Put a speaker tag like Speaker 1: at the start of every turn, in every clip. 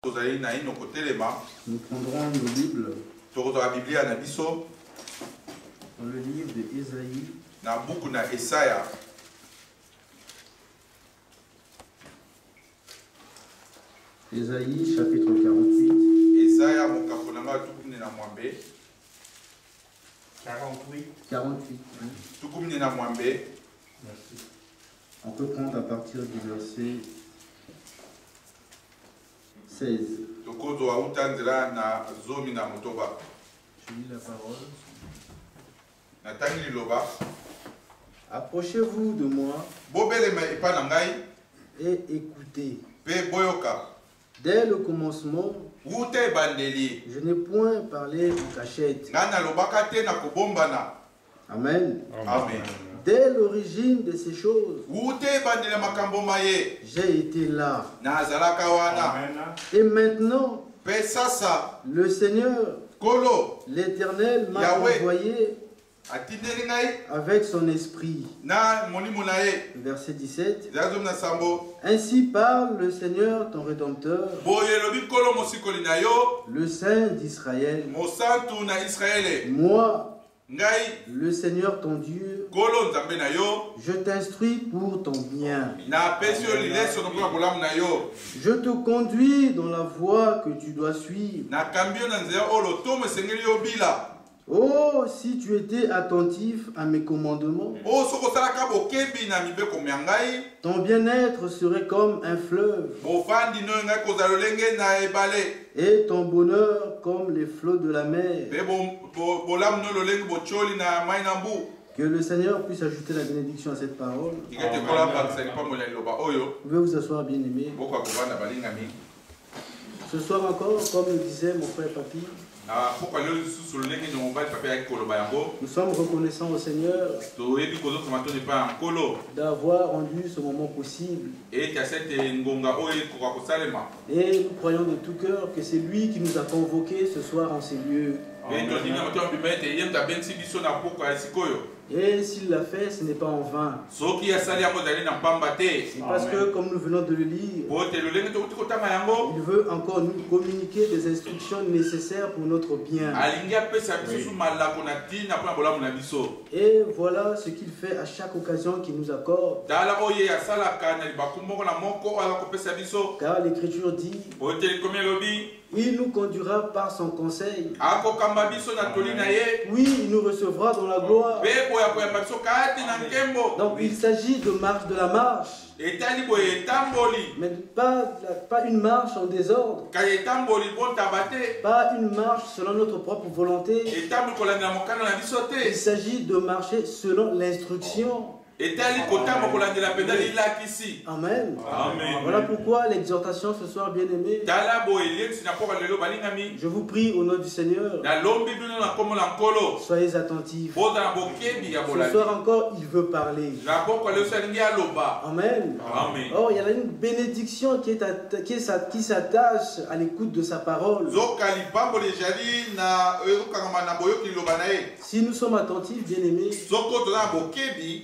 Speaker 1: Nous prendrons nos Bibles dans le livre d'Ésaïe. Ésaïe chapitre 48. 48. On peut prendre à partir du verset 16. Je lis la parole. Approchez-vous de moi et écoutez. Dès le commencement, je n'ai point parlé en cachette. Amen.
Speaker 2: Amen.
Speaker 1: Dès l'origine de ces choses, j'ai été là. Et maintenant, le Seigneur, l'Éternel, m'a envoyé avec son esprit. Verset 17. Ainsi parle le Seigneur, ton Rédempteur, le Saint d'Israël. Moi, le Seigneur ton Dieu, je t'instruis pour ton bien. Je te conduis dans la voie que tu dois suivre. Oh, si tu étais attentif à mes commandements, ton bien-être serait comme un fleuve, et ton bonheur comme les flots de la mer. Que le Seigneur puisse ajouter la bénédiction à cette parole. Vous pouvez vous asseoir, bien-aimés. Ce soir encore, comme le disait mon frère Papi, nous sommes reconnaissants au Seigneur d'avoir rendu ce moment possible. Et nous croyons de tout cœur que c'est lui qui nous a convoqués ce soir en ces lieux. Et s'il l'a fait, ce n'est pas en vain. C'est parce que, comme nous venons de le lire, il veut encore nous communiquer des instructions nécessaires pour notre bien. Et voilà ce qu'il fait à chaque occasion qu'il nous accorde. Car l'Écriture dit: il nous conduira par son conseil. Oui, il nous recevra dans la gloire. Donc il s'agit de marche, de la marche. Mais pas une marche en désordre. Pas une marche selon notre propre volonté. Il s'agit de marcher selon l'instruction. Amen.
Speaker 2: Amen.
Speaker 1: Voilà pourquoi l'exhortation ce soir, bien-aimé. Je vous prie au nom du Seigneur, soyez attentifs. Ce soir encore, il veut parler. Amen.
Speaker 2: Amen.
Speaker 1: Or, il y a une bénédiction qui s'attache à l'écoute de sa parole. Si nous sommes attentifs, bien-aimés,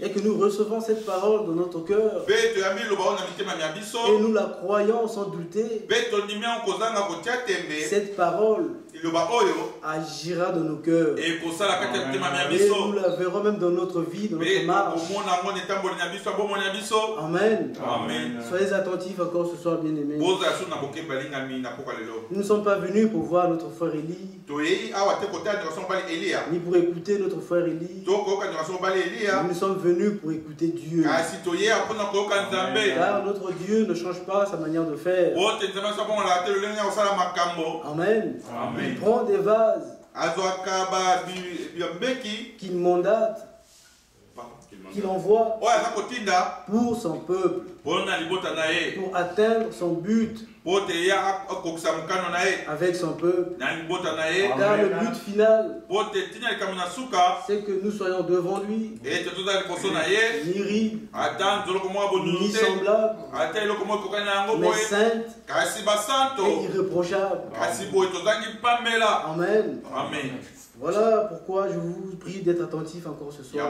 Speaker 1: et que nous recevons cette parole dans notre cœur, et nous la croyons sans douter, cette parole agira dans nos cœurs. Et nous la verrons même dans notre vie, dans notre marche. Amen.
Speaker 2: Amen.
Speaker 1: Soyez attentifs encore ce soir, bien-aimés. Nous ne sommes pas venus pour voir notre frère Élie, ni pour écouter notre frère Élie. Nous sommes venus pour écouter Dieu. Car notre Dieu ne change pas sa manière de faire. Amen.
Speaker 2: Amen.
Speaker 1: Il prend des vases qu'il mandate, qu'il envoie pour son peuple, pour atteindre son but avec son peuple. Car le but final, c'est que nous soyons devant lui, ni rides, ni semblables, mais saintes et irréprochables.
Speaker 2: Amen.
Speaker 1: Amen.
Speaker 2: Amen.
Speaker 1: Voilà pourquoi je vous prie d'être attentifs encore ce soir.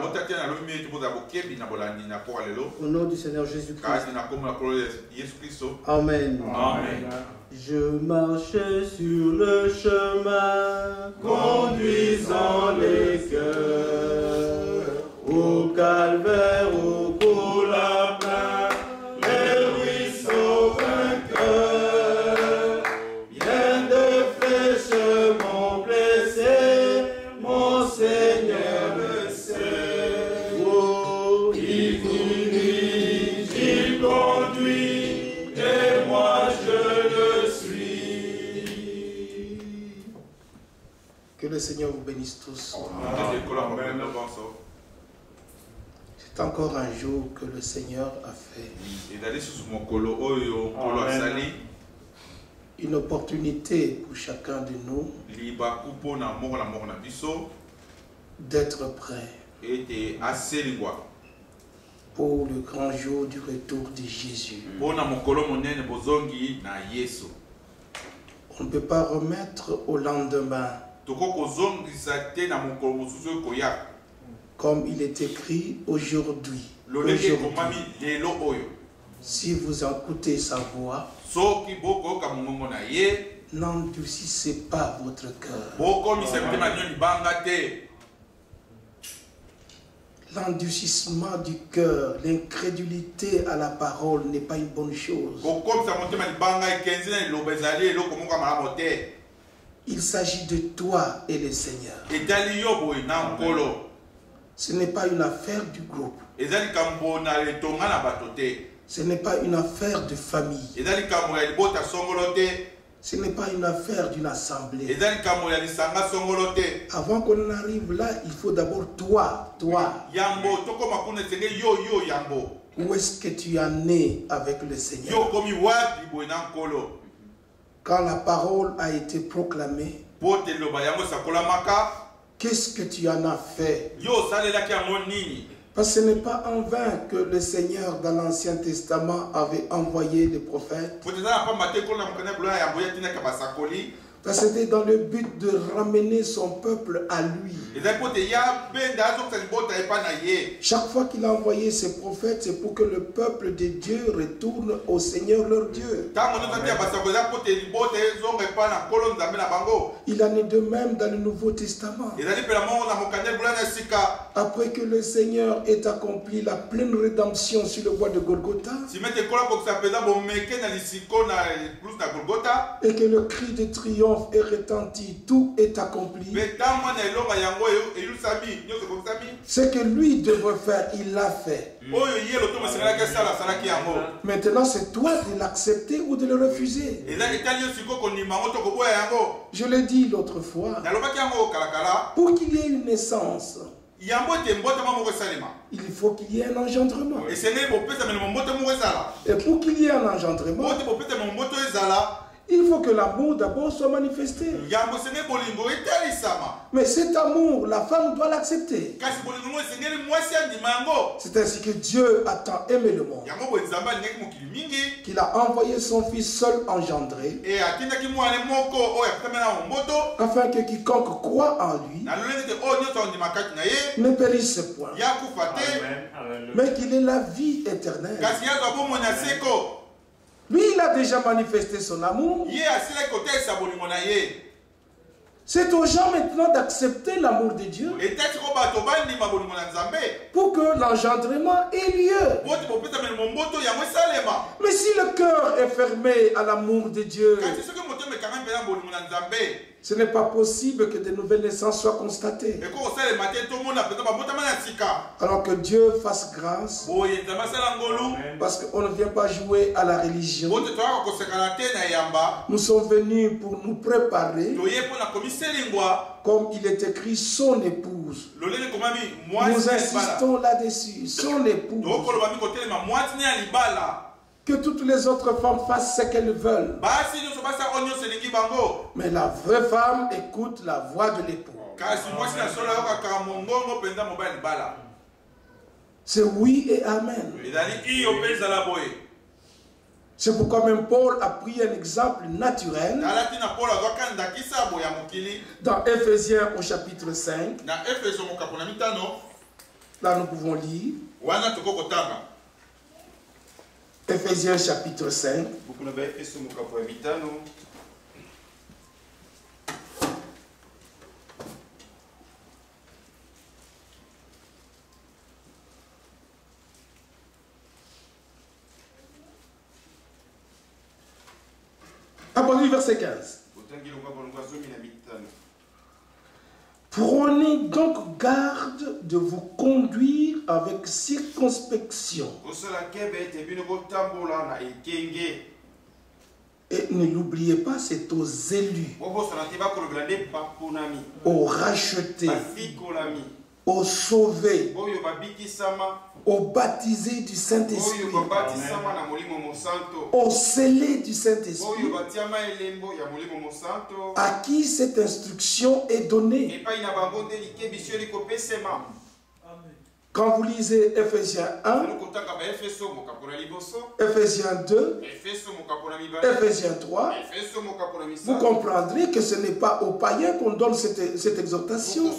Speaker 1: Au nom du Seigneur Jésus-Christ. Amen.
Speaker 2: Amen.
Speaker 1: Je marchais sur le chemin, conduisant les cœurs au calvaire, au Golgotha, les ruisseaux vainqueurs. Bien de flèches m'ont blessé, mon Seigneur le sait. Oh, il dirige, il conduit, et moi je le suis. Que le Seigneur vous bénisse tous.
Speaker 2: Amen.
Speaker 1: C'est encore un jour que le Seigneur a fait.
Speaker 2: Amen.
Speaker 1: Une opportunité pour chacun de nous d'être prêt pour le grand jour du retour de Jésus. On ne peut pas remettre au lendemain. Comme il est écrit aujourd'hui. Si vous écoutez sa voix, n'endurcissez pas votre cœur. L'endurcissement du cœur, l'incrédulité à la parole n'est pas une bonne chose. Il s'agit de toi et le Seigneur. Ce n'est pas une affaire du groupe. Ce n'est pas une affaire de famille. Ce n'est pas une affaire d'une assemblée. Avant qu'on en arrive là, il faut d'abord toi. Où est-ce que tu es né avec le Seigneur? Quand la parole a été proclamée, qu'est-ce que tu en as fait? Parce que ce n'est pas en vain que le Seigneur dans l'Ancien Testament avait envoyé les prophètes. Parce que c'était dans le but de ramener son peuple à lui. Chaque fois qu'il a envoyé ses prophètes, c'est pour que le peuple de Dieu retourne au Seigneur leur Dieu. Il en est de même dans le Nouveau Testament. Après que le Seigneur ait accompli la pleine rédemption sur le bois de Golgotha, et que le cri de triomphe est retenti, tout est accompli. Ce que lui devait faire, il l'a fait. Maintenant, c'est toi de l'accepter ou de le refuser. Je l'ai dit l'autre fois, pour qu'il y ait une naissance, il faut qu'il y ait un engendrement. Et pour qu'il y ait un engendrement, il faut que l'amour d'abord soit manifesté. Mais cet amour, la femme doit l'accepter. C'est ainsi que Dieu a tant aimé le monde qu'il a envoyé son Fils seul engendré, afin que quiconque croit en lui ne périsse point, mais qu'il ait la vie éternelle. Lui, il a déjà manifesté son amour. C'est aux gens maintenant d'accepter l'amour de Dieu pour que l'engendrement ait lieu. Mais si le cœur est fermé à l'amour de Dieu, ce n'est pas possible que de nouvelles naissances soient constatées. Alors que Dieu fasse grâce, parce qu'on ne vient pas jouer à la religion. Nous sommes venus pour nous préparer, comme il est écrit, son épouse. Nous insistons là-dessus, son épouse. Que toutes les autres femmes fassent ce qu'elles veulent. Mais la vraie femme écoute la voix de l'époux. C'est oui et amen.
Speaker 3: C'est pourquoi même Paul a pris un exemple naturel dans Éphésiens au chapitre 5. Là, nous pouvons lire Éphésiens chapitre 5. À partir du verset 15. Prenez donc garde de vous conduire avec circonspection. Et ne l'oubliez pas, c'est aux élus, aux rachetés, aux sauvés, aux baptisés du Saint-Esprit, aux scellés du Saint-Esprit, à qui cette instruction est donnée. Quand vous lisez Ephésiens 1, Ephésiens 2, Ephésiens 3, vous comprendrez que ce n'est pas aux païens qu'on donne cette exhortation.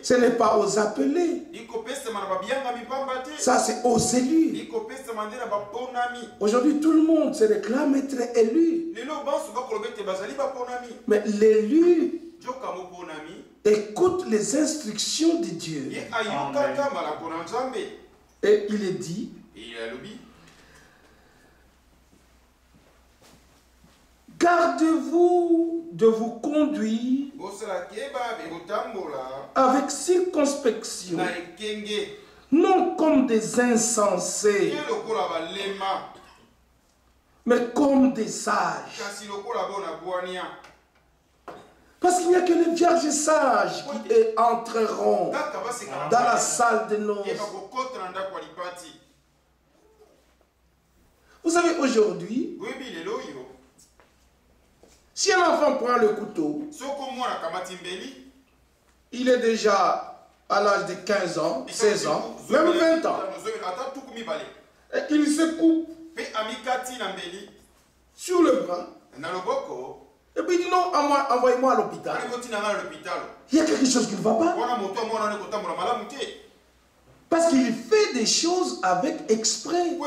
Speaker 3: Ce n'est pas aux appelés. Ça, c'est aux élus. Aujourd'hui, tout le monde se réclame être élu. Mais l'élu écoute les instructions de Dieu. Et il est dit, gardez-vous de vous conduire avec circonspection, non comme des insensés, mais comme des sages. Parce qu'il n'y a que les vierges sages qui entreront dans la salle de noces. Vous savez, aujourd'hui, si un enfant prend le couteau, il est déjà à l'âge de 15 ans, 16 ans, même 20 ans. Et il se coupe sur le bras. Et puis il dit non, envoyez-moi à l'hôpital. Il y a quelque chose qui ne va pas. Parce qu'il fait des choses avec exprès.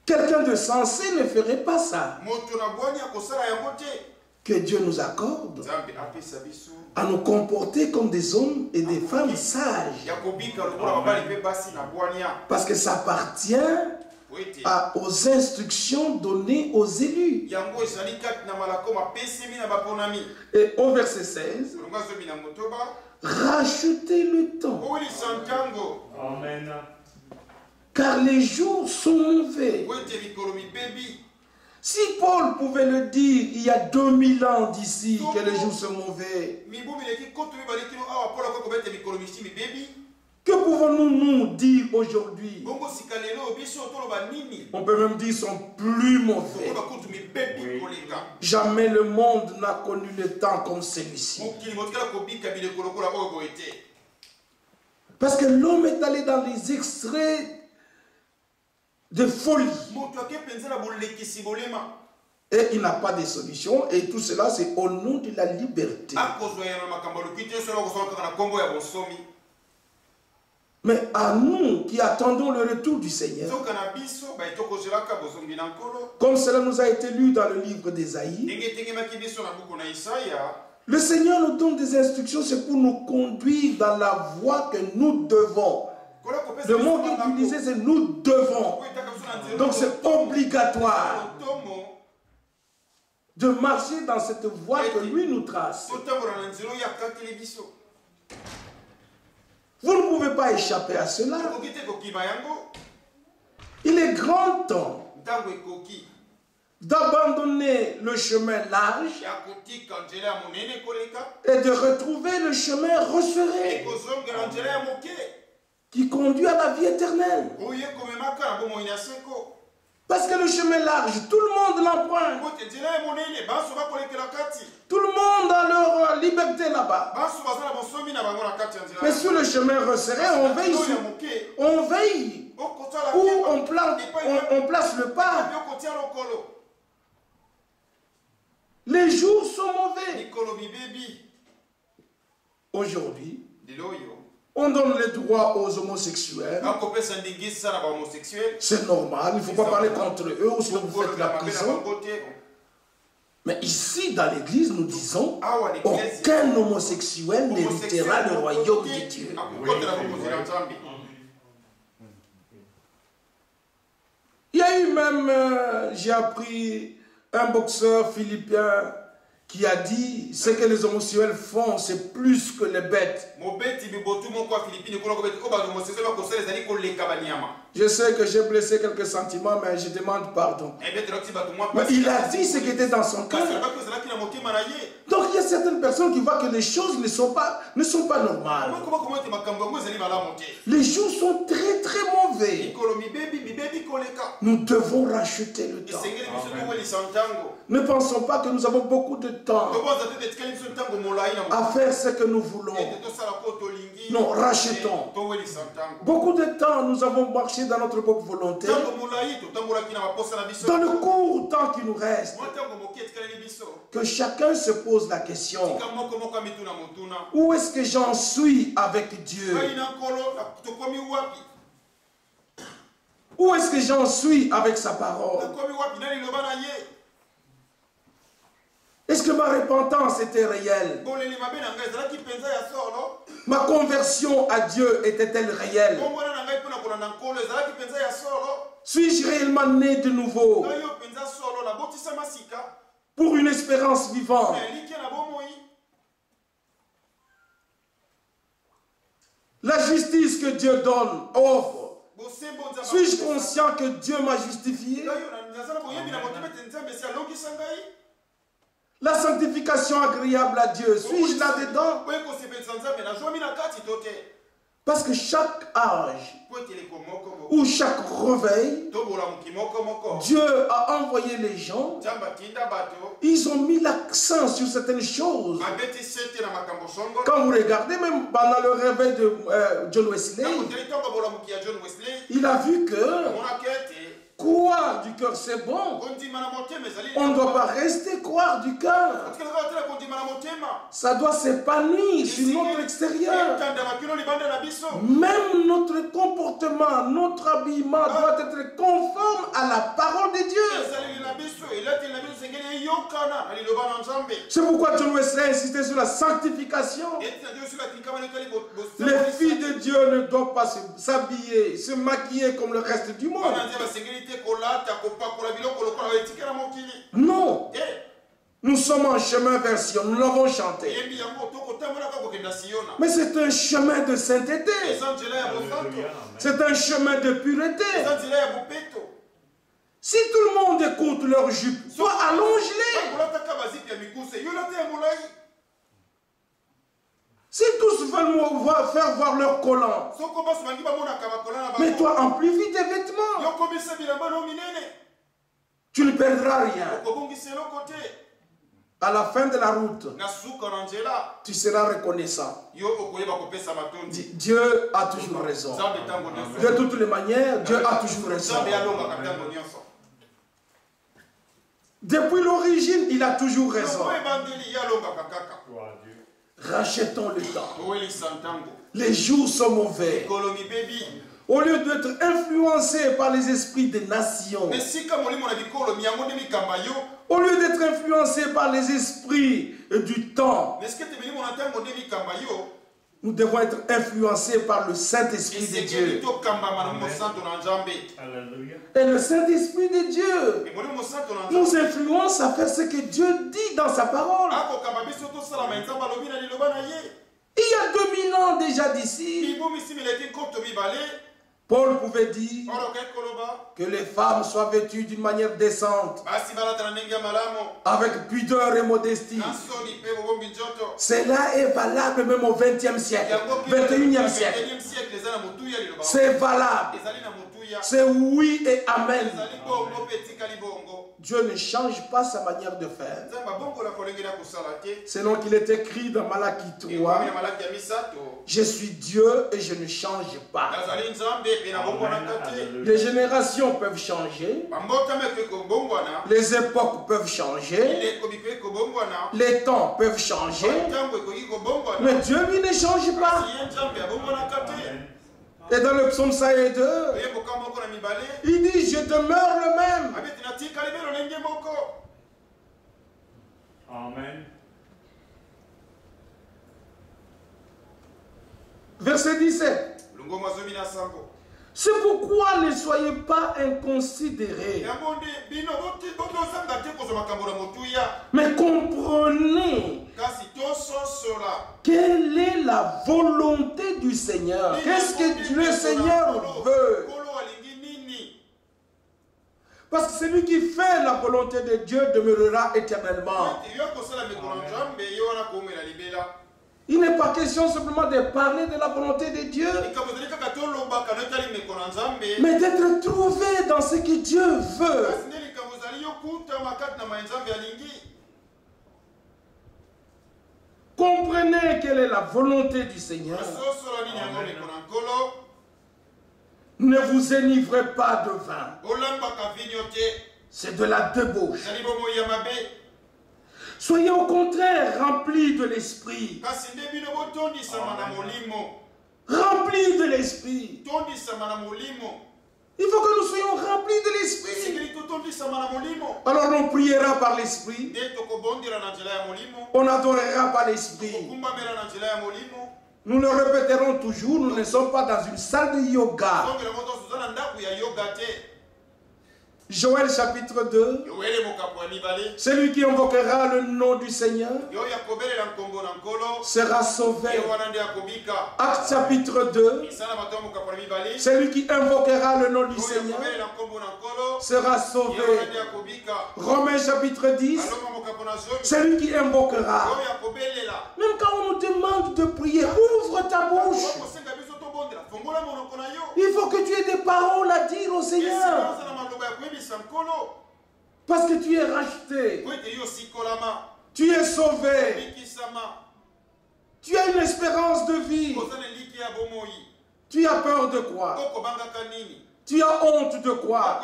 Speaker 3: Quelqu'un de sensé ne ferait pas ça. Que Dieu nous accorde à nous comporter comme des hommes et des femmes sages. Parce que ça appartient aux instructions données aux élus. Et au verset 16, rachetez le temps. Amen. Car les jours sont mauvais. Si Paul pouvait le dire il y a 2000 ans d'ici que les jours sont mauvais, que pouvons-nous nous dire aujourd'hui? On peut même dire qu'ils sont plus mauvais. Jamais le monde n'a connu le temps comme celui-ci. Parce que l'homme est allé dans les extraits de folie. Et il n'a pas de solution. Et tout cela, c'est au nom de la liberté. Mais à nous qui attendons le retour du Seigneur, comme cela nous a été lu dans le livre d'Ésaïe, le Seigneur nous donne des instructions, c'est pour nous conduire dans la voie que nous devons. Le mot qu'il utilisait, c'est nous devons. Donc c'est obligatoire de marcher dans cette voie que lui nous trace. Vous ne pouvez pas échapper à cela. Il est grand temps d'abandonner le chemin large et de retrouver le chemin resserré qui conduit à la vie éternelle. Parce que le chemin est large, tout le monde l'emprunte. Tout le monde a leur liberté là-bas. Mais sur le chemin resserré, on veille où on place le pas. Les jours sont mauvais. Aujourd'hui, on donne les droits aux homosexuels. C'est normal, il ne faut pas parler contre eux ou sinon vous faites la prison. Mais ici, dans l'église, nous disons aucun homosexuel n'héritera le royaume de Dieu. Il y a eu même, j'ai appris, un boxeur philippin qui a dit ce que les homosexuels font, c'est plus que les bêtes. Je sais que j'ai blessé quelques sentiments, mais je demande pardon. Mais il a dit ce qui était dans son cœur. Donc il y a certaines personnes qui voient que les choses ne sont pas normales. Les jours sont très très mauvais. Nous devons racheter le temps. Ne pensons pas que nous avons beaucoup de temps à faire ce que nous voulons. Non, rachetons. Beaucoup de temps nous avons marché dans notre propre volonté. Dans le court temps qui nous reste, que chacun se pose la question: où est-ce que j'en suis avec Dieu? Où est-ce que j'en suis avec sa parole? Est-ce que ma repentance était réelle? Ma conversion à Dieu était-elle réelle? Suis-je réellement né de nouveau pour une espérance vivante? La justice que Dieu donne, offre. Suis-je conscient que Dieu m'a justifié? La sanctification agréable à Dieu, suis-je là-dedans? Parce que chaque âge ou chaque réveil, Dieu a envoyé les gens, ils ont mis l'accent sur certaines choses. Quand vous regardez même pendant le réveil de John Wesley, il a vu que croire du cœur, c'est bon. On ne doit pas rester croire du cœur. Ça doit s'épanouir sur notre extérieur. Même notre comportement, notre habillement doit être conforme à la parole de Dieu. C'est pourquoi John Wesley insistait sur la sanctification. Les filles de Dieu ne doivent pas s'habiller, se maquiller comme le reste du monde. Non. Nous sommes en chemin vers Sion, nous l'avons chanté. Mais c'est un chemin de sainteté. C'est un chemin de pureté. Si tout le monde écoute leur jupe, toi allonge-les. Si tous veulent faire voir leur collant, mais toi amplifie tes vêtements. Tu ne perdras rien. À la fin de la route, tu seras reconnaissant. Dieu a toujours raison. De toutes les manières, Dieu a toujours raison. Depuis l'origine, il a toujours raison. Rachetons le temps. Les jours sont mauvais. Au lieu d'être influencés par les esprits des nations, au lieu d'être influencés par les esprits du temps, nous devons être influencés par le Saint-Esprit de Dieu. Et le Saint-Esprit de Dieu nous influence à faire ce que Dieu dit dans sa parole. Il y a 2000 ans déjà d'ici, Paul pouvait dire que les femmes soient vêtues d'une manière décente, avec pudeur et modestie. Cela est valable même au 20e siècle, 21e siècle. C'est valable. C'est oui et amen. Dieu ne change pas sa manière de faire. Selon qu'il est écrit dans Malachie 3, je suis Dieu et je ne change pas. Les générations peuvent changer, les époques peuvent changer, les temps peuvent changer, mais Dieu lui ne change pas. Et dans le psaume 102, il dit, je demeure le même.
Speaker 2: Amen.
Speaker 3: Verset 17. C'est pourquoi ne soyez pas inconsidérés, mais comprenez quelle est la volonté du Seigneur. Qu'est-ce que le Seigneur veut? Parce que celui qui fait la volonté de Dieu demeurera éternellement. Il n'est pas question simplement de parler de la volonté de Dieu, mais d'être trouvé dans ce que Dieu veut. Comprenez quelle est la volonté du Seigneur. Ne vous enivrez pas de vin. C'est de la débauche. Soyez au contraire remplis de l'esprit. Remplis de l'esprit. Il faut que nous soyons remplis de l'esprit. Alors on priera par l'esprit. On adorera par l'esprit. Nous le répéterons toujours, nous ne sommes pas dans une salle de yoga. Joël chapitre 2. Celui qui invoquera le nom du Seigneur sera sauvé. Acte chapitre 2. Celui qui invoquera le nom du Seigneur sera sauvé. Romains chapitre 10. Celui qui invoquera. Même quand on nous demande de prier, ouvre ta bouche. Il faut que tu aies des paroles à dire au Seigneur. Parce que tu es racheté. Tu es sauvé. Tu as une espérance de vie. Tu as peur de quoi? Tu as honte de quoi?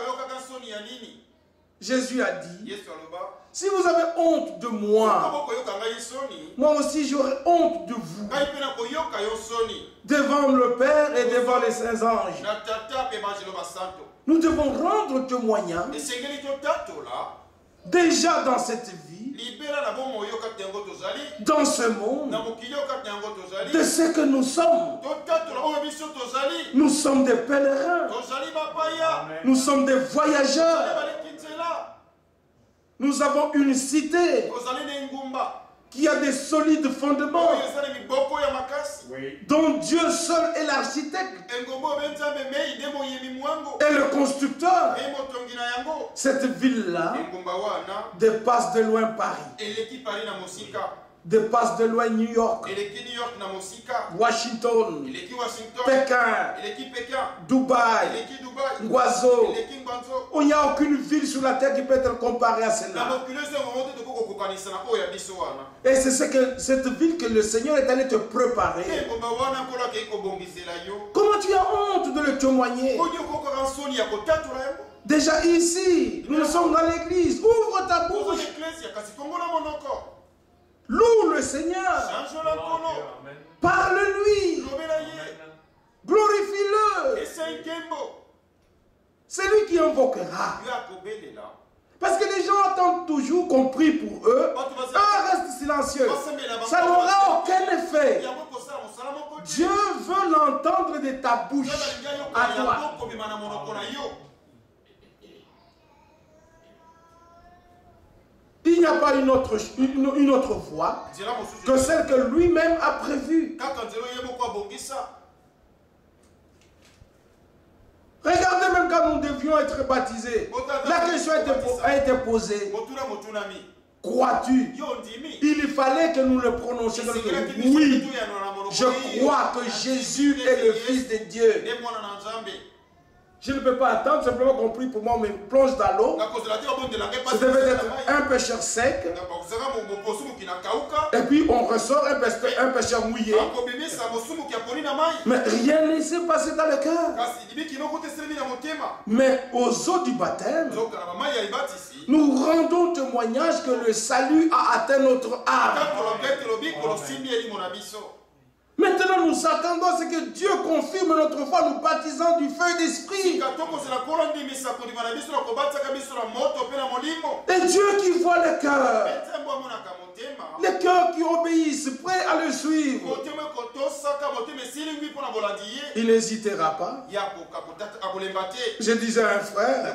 Speaker 3: Jésus a dit, si vous avez honte de moi, moi aussi j'aurai honte de vous. Devant le Père et devant les saints anges. Nous devons rendre témoignage déjà dans cette vie, dans ce monde, de ce que nous sommes. Nous sommes des pèlerins. Nous sommes des voyageurs. Nous avons une cité qui a des solides fondements, dont Dieu seul est l'architecte et le constructeur. Cette ville-là dépasse de loin Paris, dépasse de loin New York, Washington, Pékin, Dubaï, Guangzhou. Il n'y a aucune ville sur la terre qui peut être comparée à celle-là. Et c'est cette ville que le Seigneur est allé te préparer. Comment tu as honte de le témoigner? Déjà ici, nous sommes dans l'église. Ouvre ta bouche. Loue le Seigneur. Parle-lui. Glorifie-le. C'est lui qui invoquera. Parce que les gens attendent toujours qu'on prie pour eux. Eux restent silencieux. Ça n'aura aucun effet. Dieu veut l'entendre de ta bouche à toi. Il n'y a pas une autre voie que celle que lui-même a prévue. même quand nous devions être baptisés, la question a été posée. Crois-tu? Il fallait que nous le prononcions. Oui, je crois que Jésus est le Fils de Dieu. Je ne peux pas attendre, simplement qu'on prie pour moi, on me plonge dans l'eau. Ça devait être un pécheur sec. Et puis on ressort un pécheur mouillé. Mais rien ne s'est passé dans le cœur. Mais aux eaux du baptême, nous rendons témoignage que le salut a atteint notre âme. Maintenant, nous attendons à ce que Dieu confirme notre foi, nous baptisant du feu d'esprit. Et Dieu qui voit le cœur, les cœurs qui obéissent, prêts à le suivre, il n'hésitera pas. Je disais à un frère,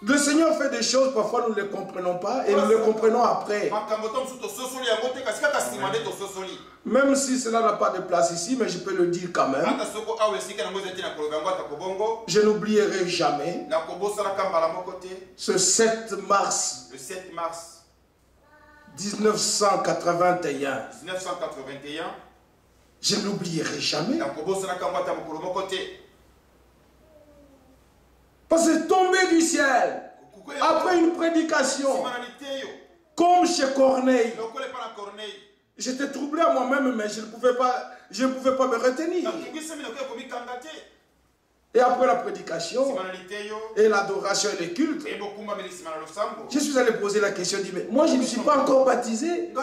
Speaker 3: le Seigneur fait des choses, parfois nous ne les comprenons pas et nous les comprenons après. Même si cela n'a pas de place ici, mais je peux le dire quand même. Je n'oublierai jamais ce 7 mars 1981. Je n'oublierai jamais. Parce que tomber du ciel, après une prédication, comme chez Corneille, j'étais troublé à moi-même, mais je ne pouvais pas me retenir. Et après la prédication, et l'adoration et le culte, je suis allé poser la question, mais moi je ne suis pas encore baptisé.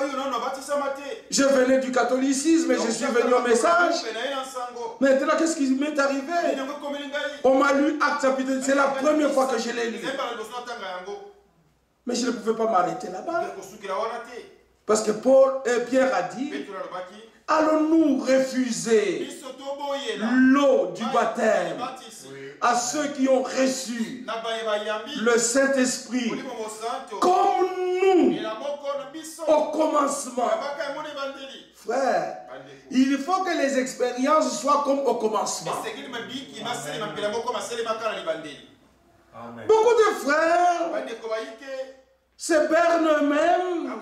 Speaker 3: Je venais du catholicisme et je suis venu au message. Maintenant, qu'est-ce qui m'est arrivé? On m'a lu Actes chapitre 2, c'est la première fois que je l'ai lu. Mais je ne pouvais pas m'arrêter là-bas. Parce que Paul et Pierre a dit, allons-nous refuser l'eau du baptême à ceux qui ont reçu le Saint-Esprit comme nous au commencement? Frère, il faut que les expériences soient comme au commencement. Beaucoup de frères se bernent eux-mêmes.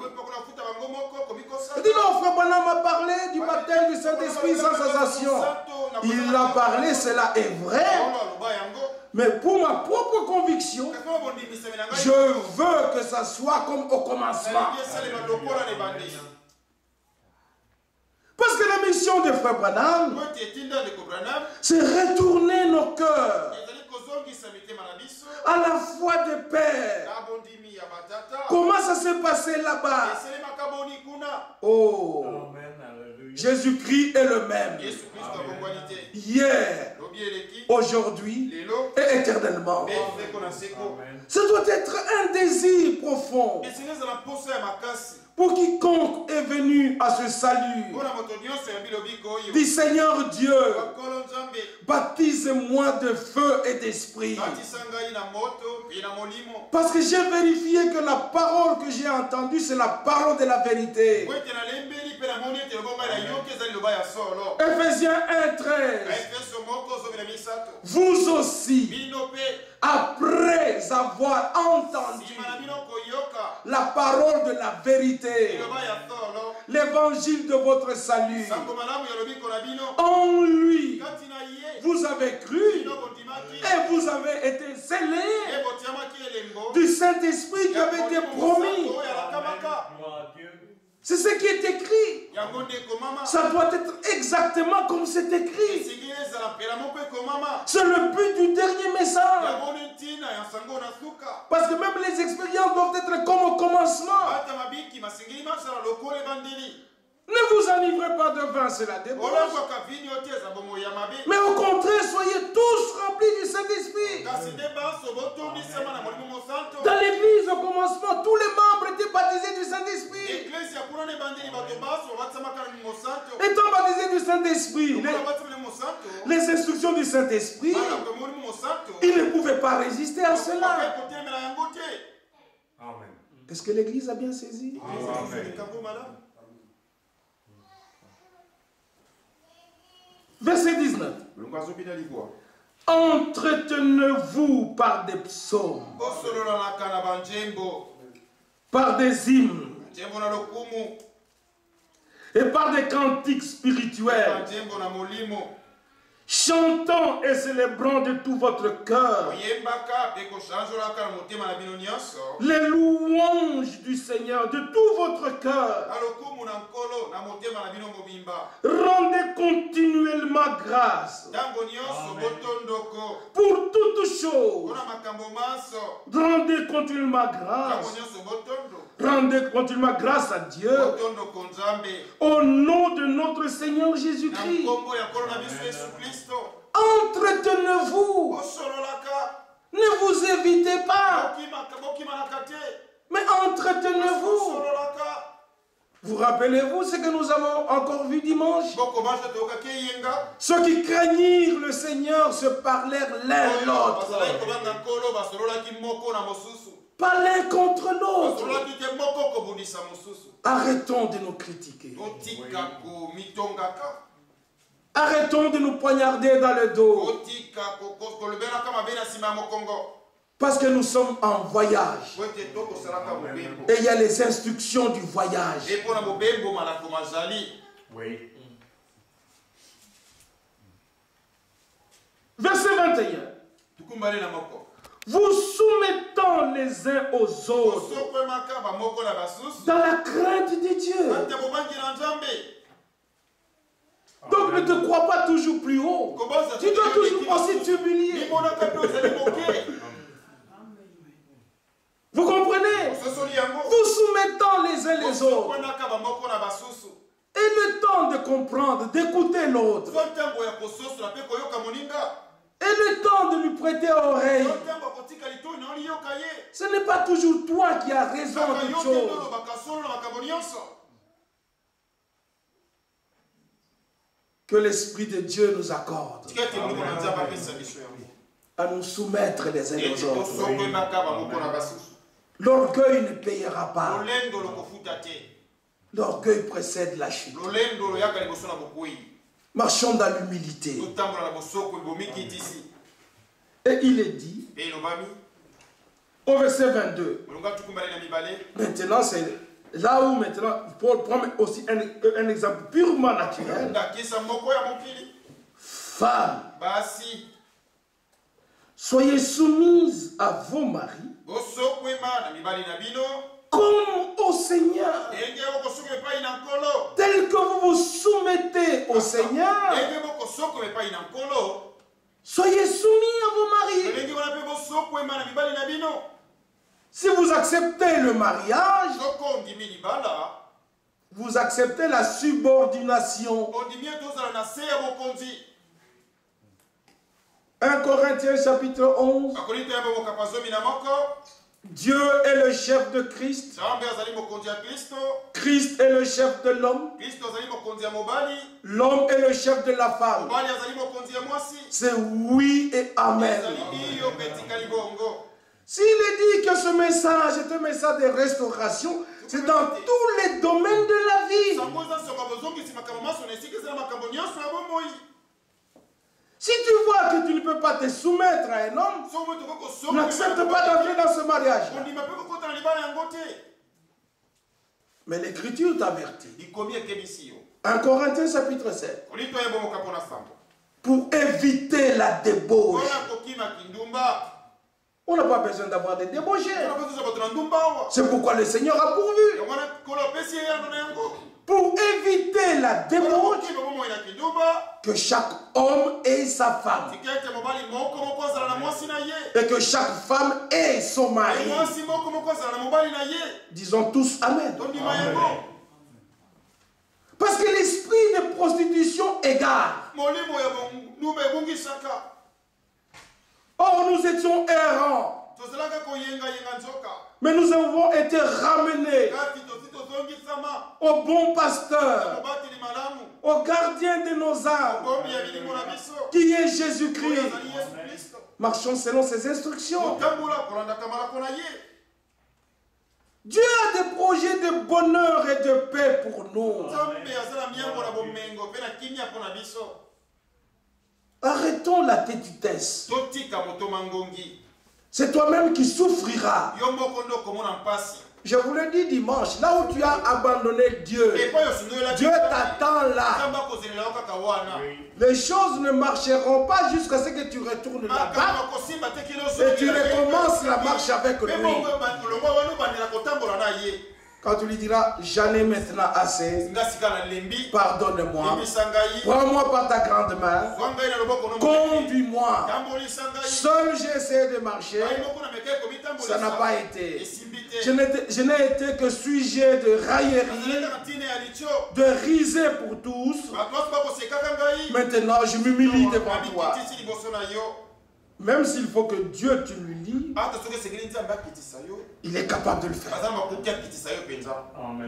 Speaker 3: Il dit non, frère Branham m'a parlé du baptême du Saint-Esprit sans sensation. Il a parlé, cela est vrai. Mais pour ma propre conviction, je veux que ça soit comme au commencement. Parce que la mission de frère Branham, c'est retourner nos cœurs à la foi de Père. Comment ça s'est passé là-bas? Oh, Jésus-Christ est le même. Hier, aujourd'hui et éternellement. Ça doit être un désir profond pour quiconque est venu à ce salut. Dis Seigneur Dieu, baptise-moi de feu et d'esprit. Parce que j'ai vérifié que la parole que j'ai entendue, c'est la parole de la vérité. Ephésiens 1:13. Vous aussi, après avoir entendu la parole de la vérité, l'évangile de votre salut, en lui, vous avez cru et vous avez été scellés du Saint-Esprit qui avait été promis. C'est ce qui est écrit. Ça doit être exactement comme c'est écrit. C'est le but du dernier message. Parce que même les expériences doivent être comme au commencement. Ne vous enivrez pas de vin, c'est la débauche. Mais au contraire, soyez tous remplis du Saint-Esprit. Dans l'église, au commencement, tous les membres étaient baptisés du Saint-Esprit. Étant baptisés du Saint-Esprit, les instructions du Saint-Esprit, ils ne pouvaient pas résister à cela. Est-ce que l'église a bien saisi? Verset 19. Entretenez-vous par des psaumes, par des hymnes et par des cantiques spirituels, chantant et célébrant de tout votre cœur les louanges du Seigneur de tout votre cœur. Rendez continuellement grâce pour toutes choses. Rendez continuellement grâce. Rendez continuellement grâce à Dieu au nom de notre Seigneur Jésus-Christ. Entretenez-vous. Ne vous évitez pas, mais entretenez-vous. Vous rappelez-vous ce que nous avons encore vu dimanche? Ceux qui craignirent le Seigneur se parlèrent l'un l'autre. Pas l'un contre l'autre. Arrêtons de nous critiquer. Arrêtons de nous poignarder dans le dos. Parce que nous sommes en voyage. Et il y a les instructions du voyage. Oui. Verset 21. Vous soumettant les uns aux autres dans la crainte de Dieu. Donc ne te crois pas toujours plus haut. Tu dois toujours aussi t'humilier. Vous comprenez? Vous soumettant les uns les autres. Et le temps de comprendre, d'écouter l'autre. Et le temps de lui prêter oreille. Ce n'est pas toujours toi qui as raison de choses. Que l'Esprit de Dieu nous accorde à nous soumettre les uns aux autres. L'orgueil ne payera pas. L'orgueil précède la chute. Marchons dans l'humilité. Et il est dit, au verset 22, maintenant c'est là où maintenant Paul prend aussi un exemple purement naturel. Femmes, soyez soumises à vos maris comme au Seigneur. Tel que vous vous soumettez au Seigneur, soyez soumis à vos maris. Si vous acceptez le mariage, vous acceptez la subordination. 1 Corinthiens chapitre 11. Dieu est le chef de Christ. Christ est le chef de l'homme. L'homme est le chef de la femme. C'est oui et amen. S'il est dit que ce message est un message de restauration, c'est dans tous les domaines de la vie. Si tu vois que tu ne peux pas te soumettre à un homme, n'accepte pas d'entrer dans ce mariage. Mais l'Écriture t'avertit. 1 Corinthiens chapitre 7. Pour éviter la débauche. On n'a pas besoin d'avoir des débauchés. C'est pourquoi le Seigneur a pourvu. Pour éviter la débauche, que chaque homme ait sa femme. Et que chaque femme ait son mari. Disons tous Amen. Parce que l'esprit de prostitution égare. Or, nous étions errants. Mais nous avons été ramenés au bon pasteur, au gardien de nos âmes, qui est Jésus-Christ. Marchons selon ses instructions. Dieu a des projets de bonheur et de paix pour nous. Arrêtons la têtitesse. C'est toi-même qui souffriras. Je vous l'ai dit dimanche, là où tu as abandonné Dieu, Dieu t'attend là. Les choses ne marcheront pas jusqu'à ce que tu retournes là-bas et tu recommences la marche avec lui. Quand tu lui diras, j'en ai maintenant assez, pardonne-moi, prends-moi par ta grande main, conduis-moi. Seul j'ai essayé de marcher, ça n'a pas été. Je n'ai été que sujet de raillerie, de riser pour tous. Maintenant, je m'humilie devant toi. Même s'il faut que Dieu tu lui lis, il est capable de le faire.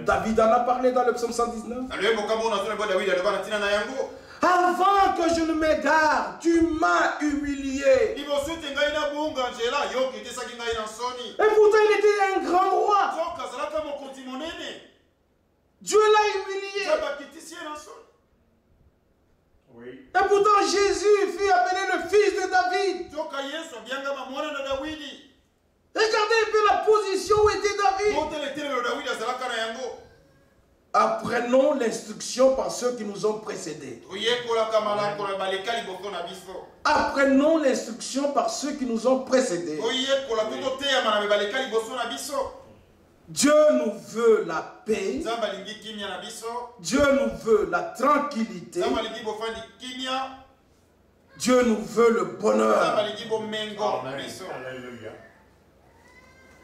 Speaker 3: David en a parlé dans le psaume 119. Avant que je ne m'égare, tu m'as humilié. Et pourtant il était un grand roi. Dieu l'a humilié. Et pourtant Jésus fut appelé le fils de David. Regardez un peu la position où était David. Apprenons l'instruction par ceux qui nous ont précédés. Apprenons l'instruction par ceux qui nous ont précédés. Dieu nous veut la paix. Dieu nous veut la tranquillité. Dieu nous veut le bonheur.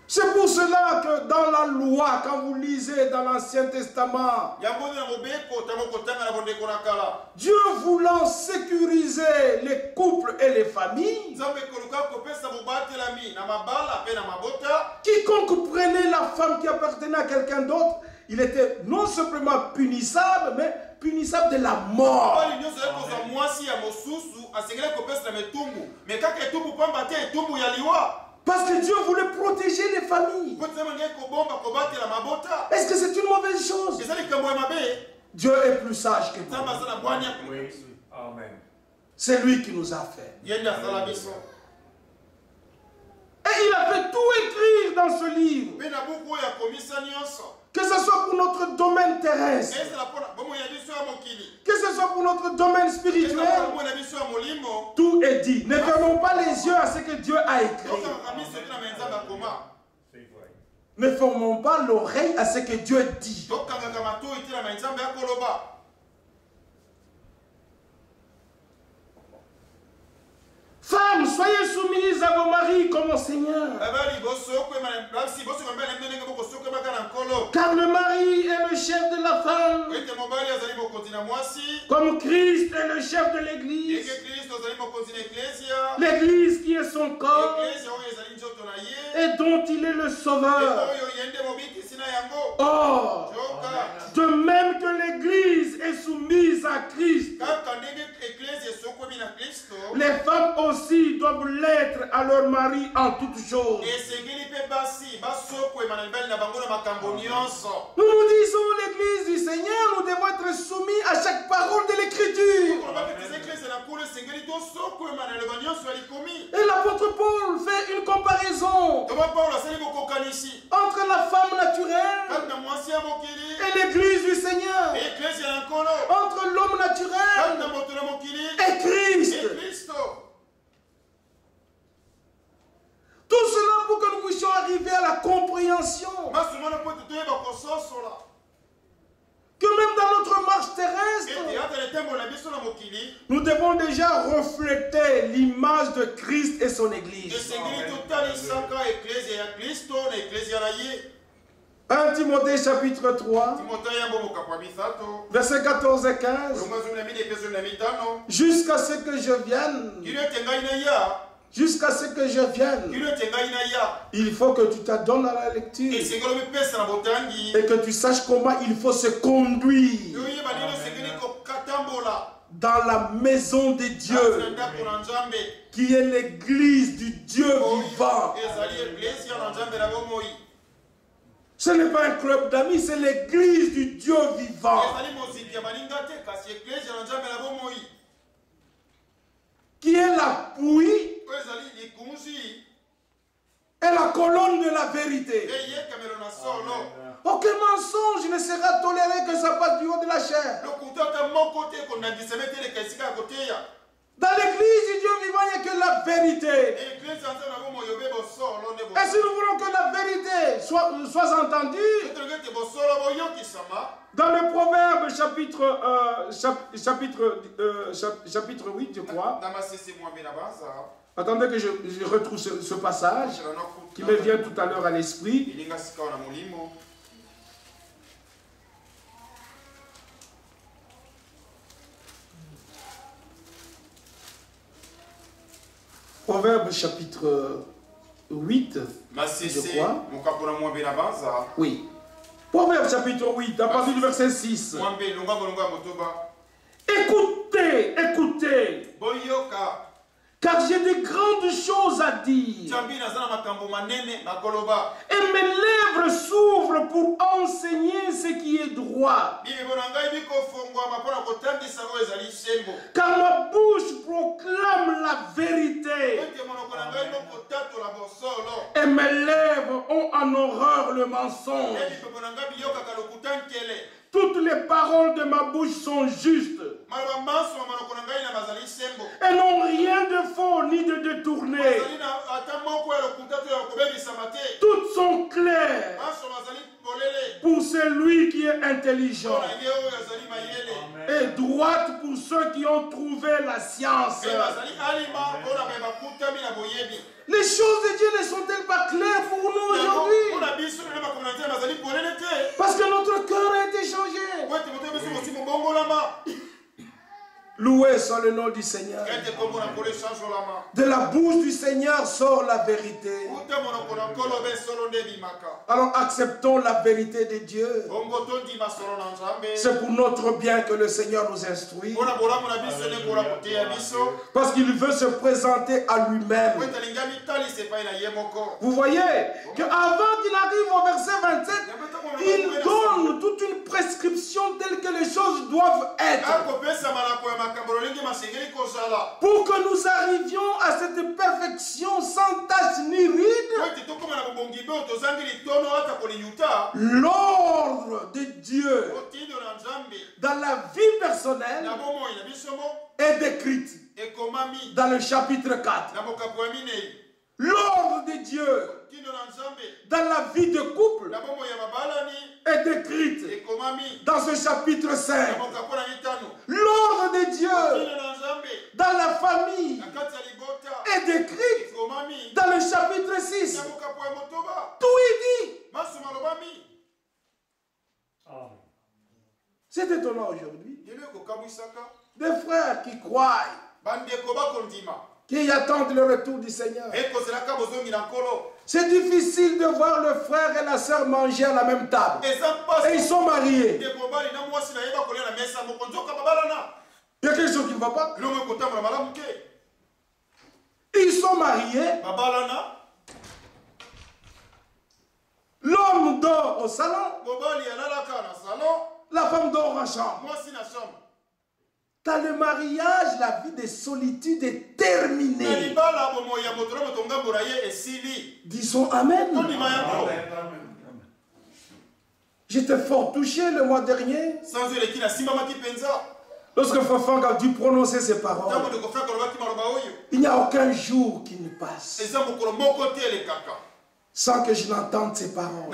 Speaker 3: C'est pour cela que dans la loi, quand vous lisez dans l'Ancien Testament, Dieu voulant sécuriser les couples et les familles, quiconque prenait la femme qui appartenait à quelqu'un d'autre, il était non simplement punissable, mais punissable de la mort. Parce que Dieu voulait protéger les familles. Est-ce que c'est une mauvaise chose? Dieu est plus sage que nous. C'est lui qui nous a fait. Et il a fait tout écrire dans ce livre. Que ce soit pour notre domaine terrestre, que ce soit pour notre domaine spirituel, tout est dit. Ne fermons pas les yeux à ce que Dieu a écrit. Ne fermons pas l'oreille à ce que Dieu dit. Femmes, soyez soumises à vos maris comme au Seigneur. Car le mari est le chef de la femme, comme Christ est le chef de l'Église. L'Église qui est son corps et dont il est le sauveur. Or, de même que l'Église est soumise à Christ, les femmes aussi doivent l'être à leur mari en toutes choses. Nous nous disons l'Église du Seigneur, nous devons être soumis à chaque parole de l'Écriture. Et l'apôtre Paul fait une comparaison entre la femme naturelle et l'Église du Seigneur, entre l'homme naturel et Christ. Tout cela pour que nous puissions arriver à la compréhension que même dans notre marche terrestre, nous devons déjà refléter l'image de Christ et son Église. 1 Timothée chapitre 3, versets 14 et 15. Jusqu'à ce que je vienne. Jusqu'à ce que je vienne, il faut que tu t'adonnes à la lecture et que tu saches comment il faut se conduire dans la maison de Dieu, qui est l'église du Dieu vivant. Ce n'est pas un club d'amis, c'est l'église du Dieu vivant. qui est l'appui et la colonne de la vérité. Aucun mensonge ne sera toléré que ça passe du haut de la chair. Dans l'église du Dieu vivant, il n'y a que la vérité. Et si nous voulons que la vérité soit entendue, dans le Proverbe chapitre 8, je crois. Attendez que je retrouve ce passage qui me vient tout à l'heure à l'esprit. Proverbe chapitre 8, je crois. Oui. Proverbe chapitre 8, à partir du verset 6. Écoutez, écoutez. Car j'ai de grandes choses à dire. Et mes lèvres s'ouvrent pour enseigner ce qui est droit. Car ma bouche proclame la vérité. Et mes lèvres ont en horreur le mensonge. Toutes les paroles de ma bouche sont justes. Et n'ont rien de faux ni de détourné. Toutes sont claires pour celui qui est intelligent. Et droite pour ceux qui ont trouvé la science. Les choses de Dieu ne sont-elles pas claires pour nous aujourd'hui? Parce que notre cœur a été changé. Loué soit le nom du Seigneur. De la bouche du Seigneur sort la vérité. Alors acceptons la vérité de Dieu. C'est pour notre bien que le Seigneur nous instruit. Parce qu'il veut se présenter à lui-même. Vous voyez qu'avant qu'il arrive au verset 27, il donne toute une prescription telle que les choses doivent être. Pour que nous arrivions à cette perfection sans tache ni ride, l'ordre de Dieu dans la vie personnelle est décrite dans le chapitre 4. L'ordre de Dieu dans la vie de couple est décrite dans ce chapitre 5. L'ordre de Dieu dans la famille est décrite dans le chapitre 6. Tout est dit. C'est étonnant aujourd'hui. Des frères qui croient, qui attendent le retour du Seigneur. C'est difficile de voir le frère et la sœur manger à la même table. Et ils sont mariés. Il y a quelque chose qui ne va pas. Ils sont mariés. L'homme dort au salon. La femme dort en chambre. Dans le mariage, la vie de solitude est terminée. Disons Amen. J'étais fort touché le mois dernier. Lorsque Fafang a dû prononcer ces paroles, il n'y a aucun jour qui ne passe sans que je n'entende ces paroles.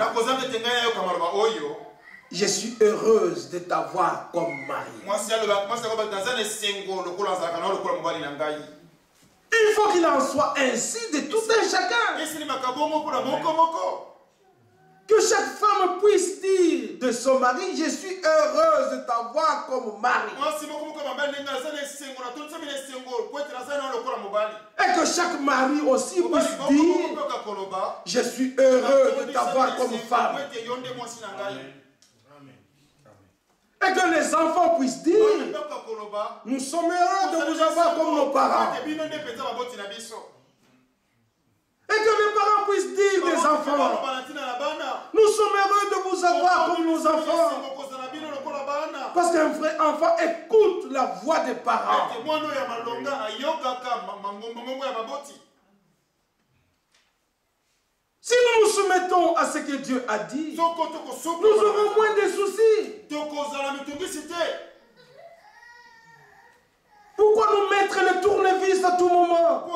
Speaker 3: Je suis heureuse de t'avoir comme mari. Il faut qu'il en soit ainsi de tout un chacun. Que chaque femme puisse dire de son mari, je suis heureuse de t'avoir comme mari. Et que chaque mari aussi puisse dire, je suis heureux de t'avoir comme femme. Et que les enfants puissent dire, nous sommes heureux de vous avoir comme nos parents. Et que les parents puissent dire des enfants, nous sommes heureux de vous avoir comme nos enfants. Parce qu'un vrai enfant écoute la voix des parents. Si nous nous soumettons à ce que Dieu a dit, nous aurons moins de soucis. Pourquoi nous mettre le tournevis à tout moment?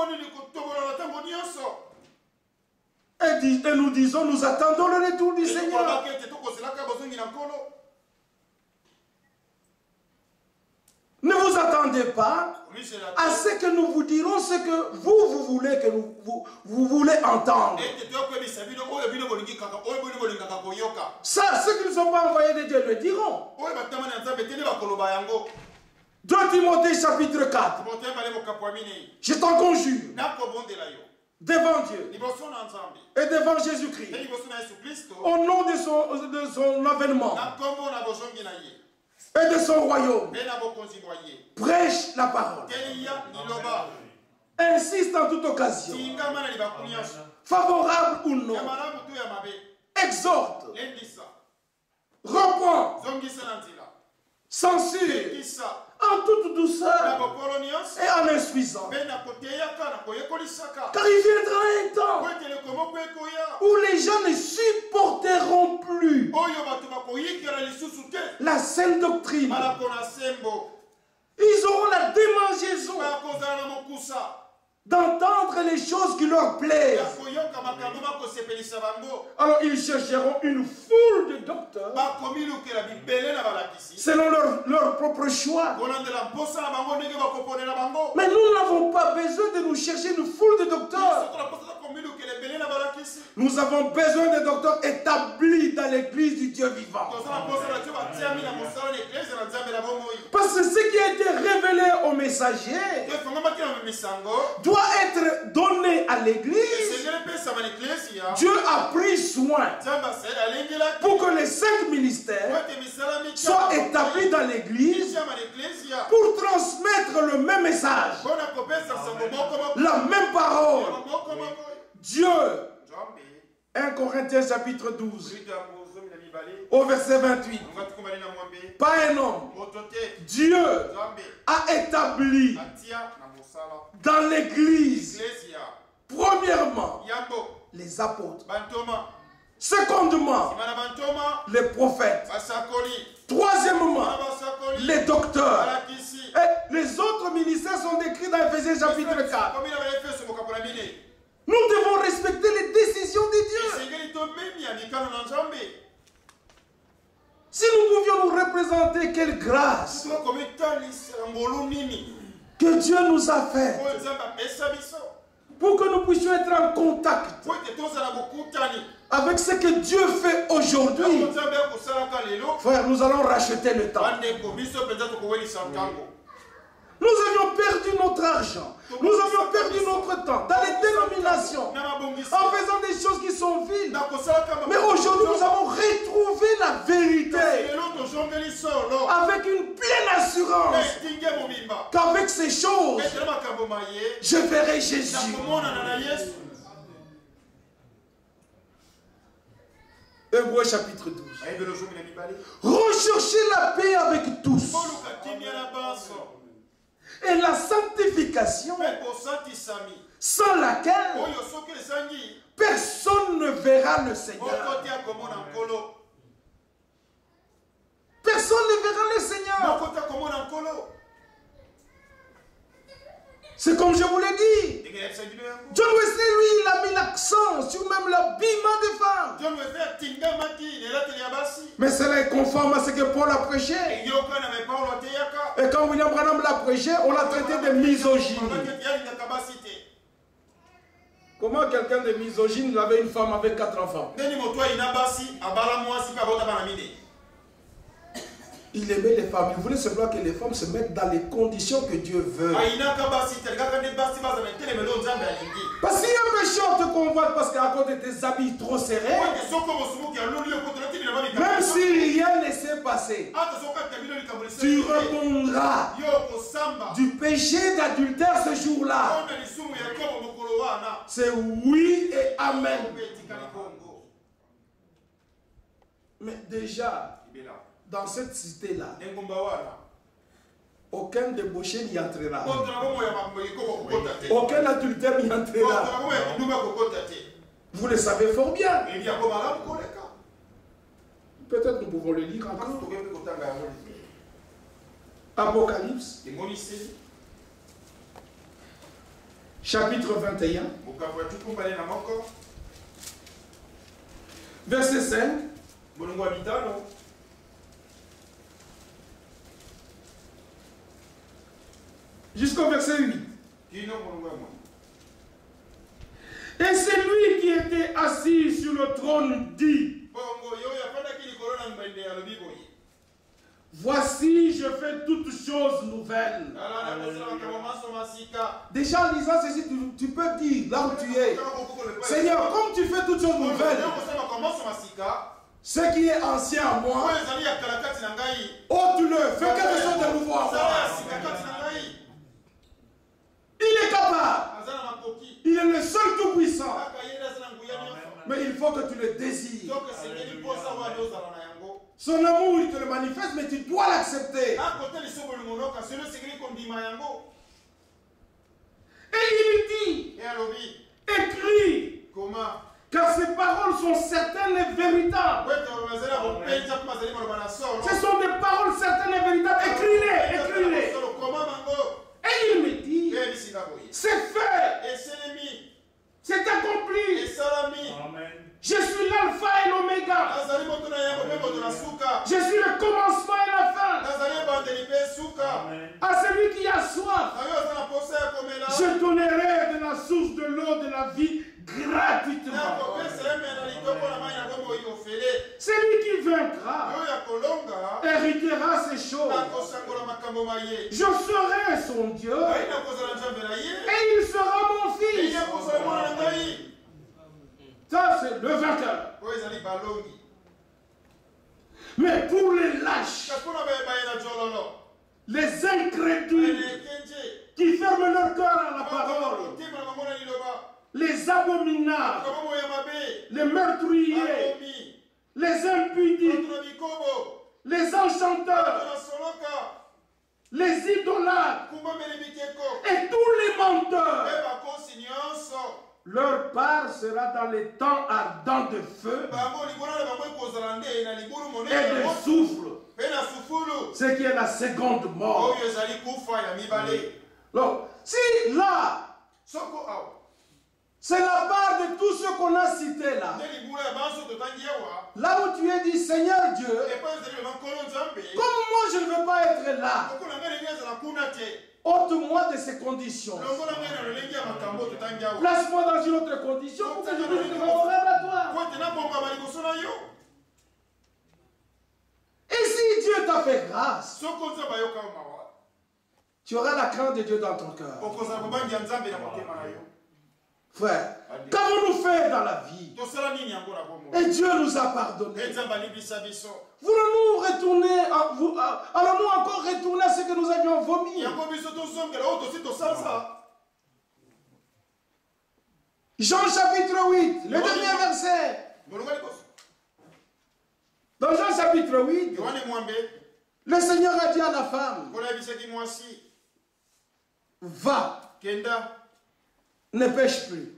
Speaker 3: Et nous disons, nous attendons le retour du Seigneur. Ne vous attendez pas à ce que nous vous dirons ce que vous voulez que vous voulez entendre. Ça, ceux qui ne sont pas envoyés de Dieu le diront. 2 Timothée chapitre 4. Je t'en conjure, devant Dieu et devant Jésus-Christ, au nom de son avènement et de son royaume, prêche la parole, insiste en toute occasion, favorable ou non, exhorte, reprend, censure, en toute douceur et en insuffisant. Car il viendra un temps où les gens ne supporteront plus la saine doctrine. Ils auront la démangeaison d'entendre les choses qui leur plaisent. Alors ils chercheront une foule de docteurs selon leur propre choix. Mais nous n'avons pas besoin de nous chercher une foule de docteurs. Nous avons besoin de docteurs établis dans l'église du Dieu vivant. Parce que ce qui a été révélé au messager doit être donné à l'église. Dieu a pris soin pour que les 5 ministères soient établis dans l'église pour transmettre le même message, la même parole. Dieu, 1 Corinthiens chapitre 12, au verset 28, pas un homme, Dieu a établi dans l'église, premièrement, les apôtres, secondement, les prophètes, troisièmement, les docteurs, et les autres ministères sont décrits dans Ephésiens chapitre 4. Nous devons respecter les décisions de Dieu. Si nous pouvions nous représenter, quelle grâce que Dieu nous a fait pour que nous puissions être en contact avec ce que Dieu fait aujourd'hui. Frère, nous allons racheter le temps. Nous avions perdu notre argent. Nous avions perdu notre temps dans les dénominations en faisant des choses qui sont viles. Mais aujourd'hui, nous avons retrouvé la vérité avec une pleine assurance qu'avec ces choses, je verrai Jésus. Hébreux chapitre 12. Recherchez la paix avec tous et la sanctification, sans laquelle personne ne verra le Seigneur. Personne ne verra le Seigneur. C'est comme je vous l'ai dit. John Wesley, lui, il a mis l'accent sur même l'habillement des femmes. Mais cela est conforme à ce que Paul a prêché. Et quand William Branham l'a prêché, on l'a traité de misogyne. Comment quelqu'un de misogyne il avait une femme avec 4 enfants? Il aimait les femmes. Il voulait seulement que les femmes se mettent dans les conditions que Dieu veut. Parce qu'il y a un pécheur te convoite parce qu'à cause de tes habits trop serrés, même si rien ne s'est passé, tu répondras du péché d'adultère ce jour-là. C'est oui et amen. Mais déjà, dans cette cité-là, aucun débauché n'y entrera. Aucun adultère n'y entrera. Vous le savez fort bien. Peut-être nous pouvons le lire encore. Apocalypse, chapitre 21, verset 5. Jusqu'au verset 8. Et c'est lui qui était assis sur le trône dit: voici, je fais toutes choses nouvelles. Déjà en lisant ceci, tu peux dire là où tu es: Seigneur, comme tu fais toutes choses nouvelles, ce qui est ancien à moi, ôte-le, fais quelque chose de nouveau à moi. Il est capable. Il est le seul tout-puissant. Mais il faut que tu le désires. Son amour, il te le manifeste, mais tu dois l'accepter. Et il dit, écris, car ces paroles sont certaines et véritables. Ce sont des paroles certaines et véritables. Écris-les, écris-les. Et il me dit, c'est fait, c'est accompli.
Speaker 1: Amen.
Speaker 3: Je suis l'alpha et l'oméga. Je suis le commencement et la fin. À celui qui a soif, je donnerai de la source de l'eau de la vie gratuitement. Celui qui vaincra héritera ces choses. Je serai son Dieu et il sera mon fils. Ça, c'est le vainqueur. Mais pour les lâches, les incrédules qui ferment leur cœur à la parole, les abominables, les meurtriers, les impudiques, les enchanteurs, les idolâtres et tous les menteurs, leur part sera dans les temps ardents de feu et de soufre, ce qui est la seconde mort. Donc, si là, c'est la part de tout ce qu'on a cité là. Là où tu es dit, Seigneur Dieu, comme moi je ne veux pas être là, ôte-moi de ces conditions. Place-moi dans une autre condition pour que je puisse être favorable à toi. Et si Dieu t'a fait grâce, tu auras la crainte de Dieu dans ton cœur. Frère, qu'avons-nous fait dans la vie? Et Dieu nous a pardonné. Voulons-nous retourner, allons-nous encore retourner à ce que nous avions vomi? Jean chapitre 8, le dernier verset. Dans Jean chapitre 8, le Seigneur a dit à la femme: va, ne pêche plus.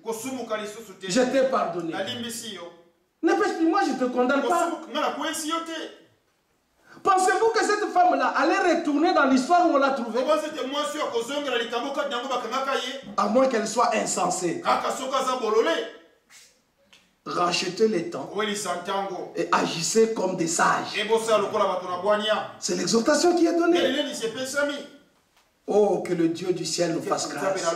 Speaker 3: Je t'ai pardonné. Ne pêche plus, moi je ne te condamne pas. Pensez-vous que cette femme-là allait retourner dans l'histoire où on l'a trouvée? À moins qu'elle soit insensée. Rachetez les temps et agissez comme des sages. C'est l'exhortation qui est donnée. Oh, que le Dieu du ciel nous fasse grâce.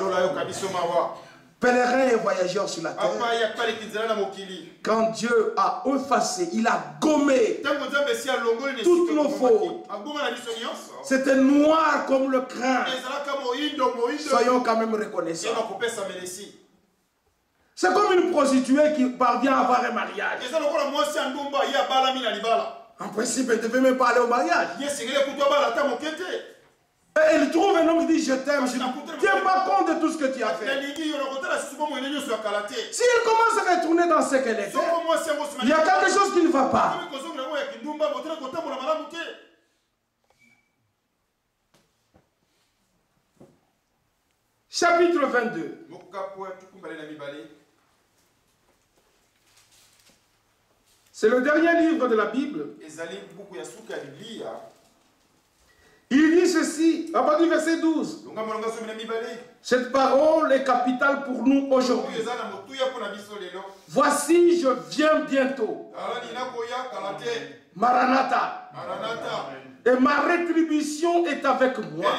Speaker 3: Pèlerins et voyageurs sur la terre, quand Dieu a effacé, il a gommé toutes nos fautes. C'était noir comme le crin. Soyons quand même reconnaissants. C'est comme une prostituée qui parvient à avoir un mariage. En principe, elle ne devait même pas aller au mariage. Et elle trouve un homme qui dit: je t'aime, je ne tiens pas compte de tout ce que tu as fait. Si elle commence à retourner dans ce qu'elle était, il y a quelque chose qui ne va pas. Chapitre 22. C'est le dernier livre de la Bible. Il dit ceci, à partir du verset 12. Cette parole est capitale pour nous aujourd'hui. Voici, je viens bientôt. Maranatha. Et ma rétribution est avec moi.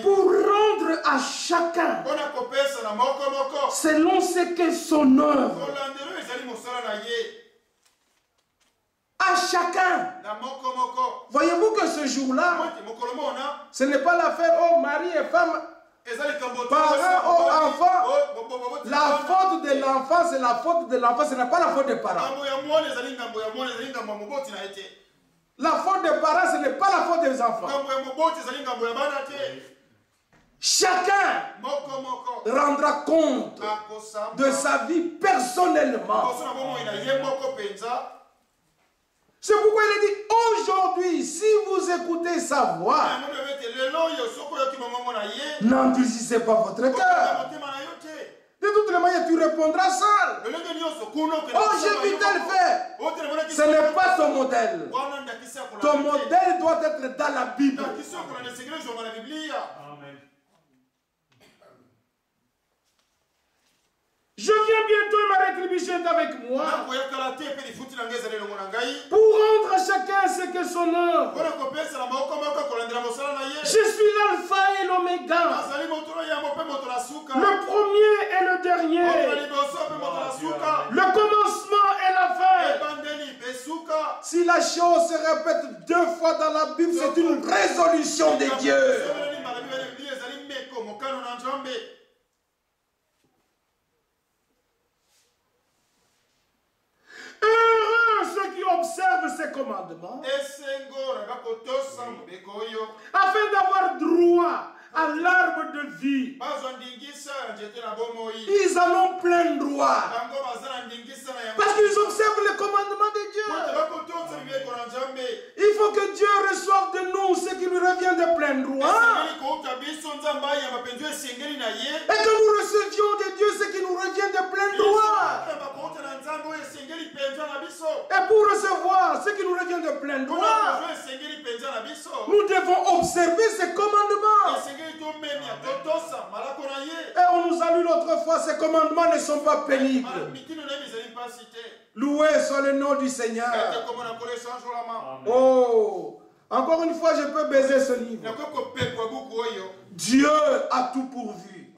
Speaker 3: Pour rendre à chacun selon ce qu'est son œuvre. À chacun. Voyez-vous que ce jour-là, ce n'est pas l'affaire oh mari et femme, parents ou enfants. La faute de l'enfant, c'est la faute de l'enfant, ce n'est pas la faute des parents. La faute des parents, ce n'est pas la faute des enfants. Chacun rendra compte de sa vie personnellement. C'est pourquoi il a dit aujourd'hui, si vous écoutez sa voix, n'endurcissez pas votre cœur. De toutes les manières, tu répondras seul. Oh, j'ai vu tel fait. Ce n'est pas ton modèle. Ton modèle doit être dans la Bible. Je viens bientôt et ma rétribution est avec moi. Pour rendre à chacun ce que son œuvre. Je suis l'alpha et l'oméga. Le premier et le dernier. Le commencement et la fin. Si la chose se répète 2 fois dans la Bible, c'est une résolution de Dieu. Heureux ceux qui observent ces commandements, afin d'avoir droit à l'arbre de vie. Ils en ont plein droit. Parce qu'ils observent les commandements de Dieu. Il faut que Dieu reçoive de nous ce qui lui revient de plein droit. Et que nous recevions de Dieu ce qui nous revient de plein droit. Et pour recevoir ce qui nous revient de plein droit, nous devons observer ces commandements. Et on nous a lu l'autre fois, ces commandements ne sont pas pénibles. Loué soit le nom du Seigneur. Oh, encore une fois, je peux baiser ce livre. Dieu a tout pourvu.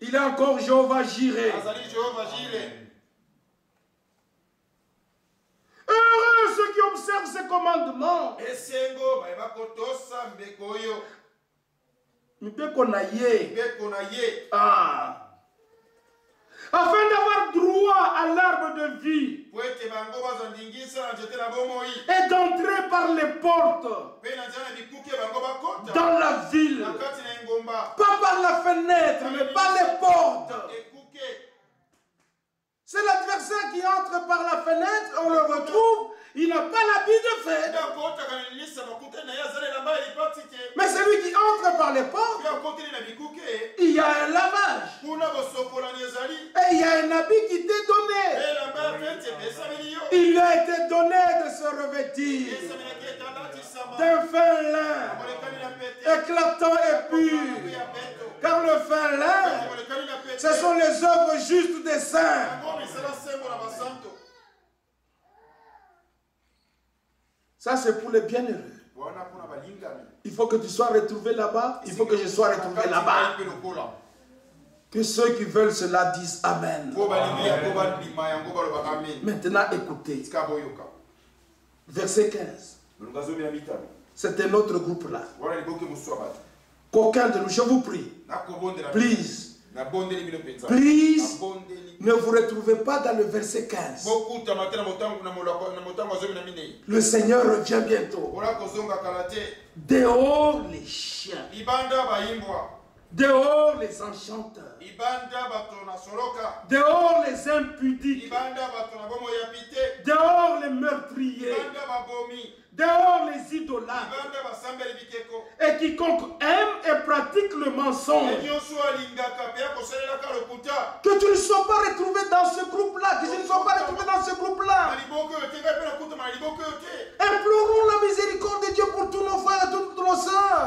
Speaker 3: Il est encore Jéhovah Jireh. Heureux ceux qui observent ces commandements. Afin d'avoir droit à l'arbre de vie et d'entrer par les portes dans la ville, pas par la fenêtre mais par les portes. C'est l'adversaire qui entre par la fenêtre, on le retrouve, il n'a pas l'habit de faire. Mais celui qui entre par les portes, il y a un lavage. Et il y a un habit qui t'est donné. Il lui a été donné de se revêtir d'un fin lin, éclatant et pur. Car le fin lin, ce sont les œuvres justes des saints. Ça, c'est pour les bienheureux. Il faut que tu sois retrouvé là-bas. Il faut que je sois retrouvé là-bas. Que ceux qui veulent cela disent Amen. Maintenant, écoutez. Verset 15. C'était notre groupe là. Qu'aucun de nous, je vous prie, please, ne vous retrouvez pas dans le verset 15. Le Seigneur revient bientôt. Dehors les chiens, dehors les enchanteurs, dehors les impudiques, dehors les meurtriers, dehors les idolâtres, et quiconque aime et pratique le mensonge. Que tu ne sois pas retrouvé dans ce groupe-là, que je ne sois pas retrouvé dans ce groupe-là. Implorons la miséricorde de Dieu pour tous nos frères et tous nos sœurs.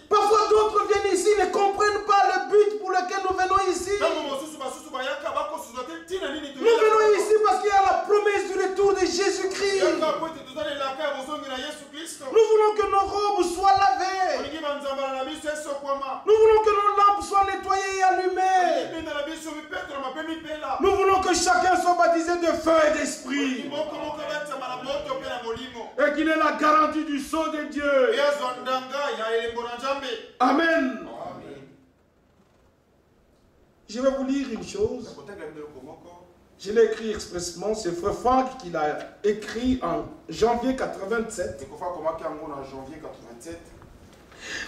Speaker 3: Parfois d'autres viennent ici et ne comprennent pas le but pour lequel nous venons ici. Nous venons ici parce qu'il y a la promesse du retour de Jésus-Christ. Nous voulons que nos robes soient lavées. Nous voulons que nos lampes soient nettoyées et allumées. Nous voulons que chacun soit baptisé de feu et d'esprit. Et qu'il ait la garantie du sceau de Dieu. Amen. Je vais vous lire une chose. Je l'ai écrit expressement. C'est Frère Franck qui l'a écrit en janvier 87.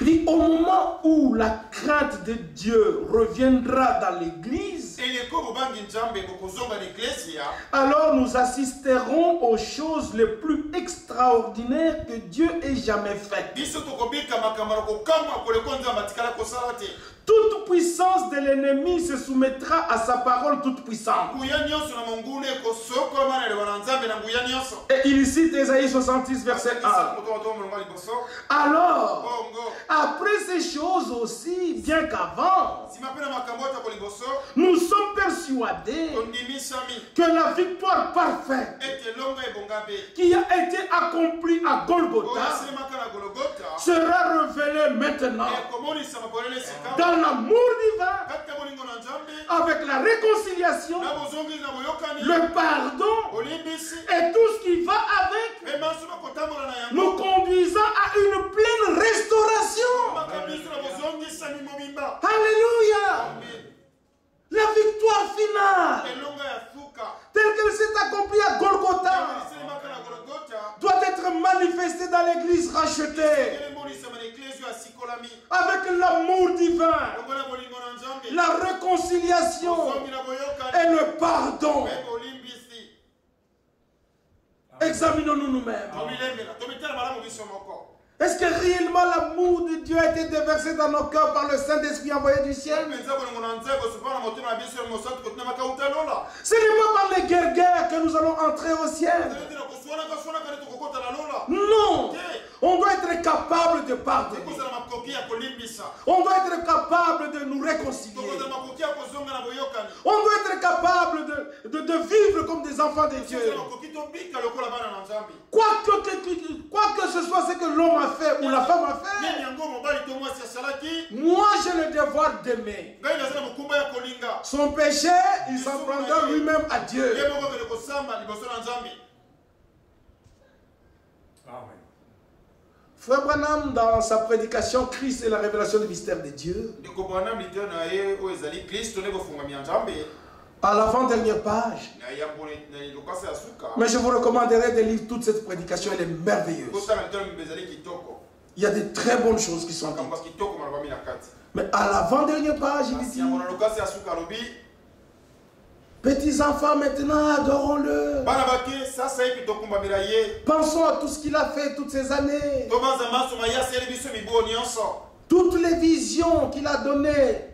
Speaker 3: Il dit, au moment où la crainte de Dieu reviendra dans l'église, alors nous assisterons aux choses les plus extraordinaires que Dieu ait jamais faites. Toute puissance de l'ennemi se soumettra à sa parole toute puissante. Et il cite Ésaïe 66, verset 1. Alors, après ces choses aussi, bien qu'avant, nous sommes persuadés que la victoire parfaite qui a été accomplie à Golgotha sera révélée maintenant dans l'amour divin, avec la réconciliation, le pardon et tout ce qui va avec, nous conduisant à une pleine restauration. Alléluia. La victoire finale, telle qu'elle s'est accomplie à Golgotha, doit être manifestée dans l'église rachetée, avec l'amour divin, la réconciliation et le pardon. Examinons-nous nous-mêmes. Est-ce que réellement l'amour de Dieu a été déversé dans nos cœurs par le Saint-Esprit envoyé du ciel? Ce n'est pas par les guerres que nous allons entrer au ciel. Non. On doit être capable de pardonner. On doit être capable de nous réconcilier. On doit être capable de vivre comme des enfants de Dieu. Quoi que ce soit ce que l'homme a fait ou la femme a fait, moi j'ai le devoir d'aimer. Son péché, il s'en prendra lui-même à Dieu. Frère Branham, dans sa prédication, Christ et la révélation du mystère de Dieu, à l'avant-dernière page, mais je vous recommanderais de lire toute cette prédication, elle est merveilleuse. Il y a de très bonnes choses qui sont dites. Mais à l'avant-dernière page, il dit, petits enfants, maintenant, adorons-le. Pensons à tout ce qu'il a fait toutes ces années. Toutes les visions qu'il a données.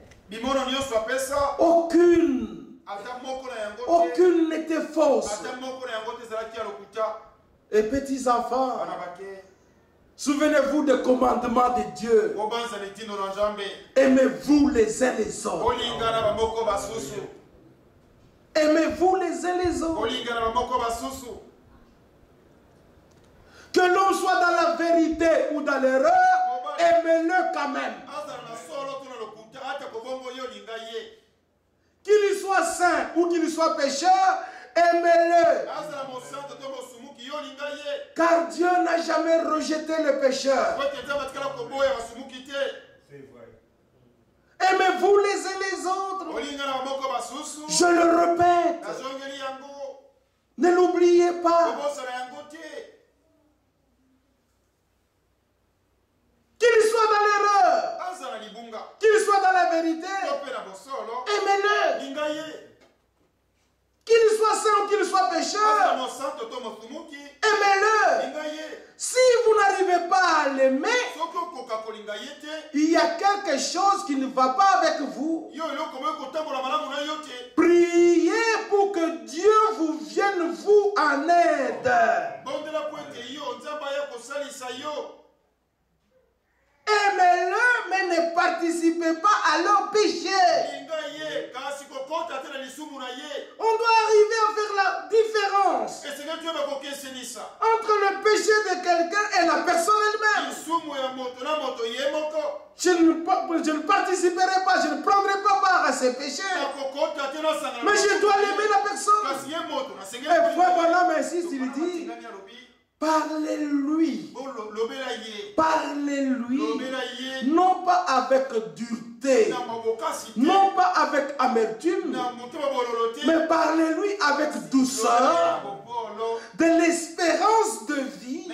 Speaker 3: Aucune n'était fausse. Et petits enfants, souvenez-vous des commandements de Dieu. Aimez-vous les uns les autres. Aimez-vous les uns les autres. Que l'on soit dans la vérité ou dans l'erreur, aimez-le quand même. Qu'il soit saint ou qu'il soit pécheur, aimez-le. Car Dieu n'a jamais rejeté le pécheur. Aimez-vous les uns les autres. Je le répète. Ne l'oubliez pas. Qu'il soit dans l'erreur, qu'il soit dans la vérité, aimez-le. pécheur, aimez-le. Si vous n'arrivez pas à l'aimer, il y a quelque chose qui ne va pas avec vous. Priez pour que Dieu vous vienne vous en aide. Aimez-le, mais ne participez pas à leur péché. On doit arriver à faire la différence entre le péché de quelqu'un et la personne elle-même. Je ne participerai pas, je ne prendrai pas part à ces péchés. Mais je dois l'aimer la personne. Et frère Branham insiste, il dit, parlez-lui. Parlez-lui. Non pas avec dureté. Non pas avec amertume. Mais parlez-lui avec douceur. De l'espérance de vie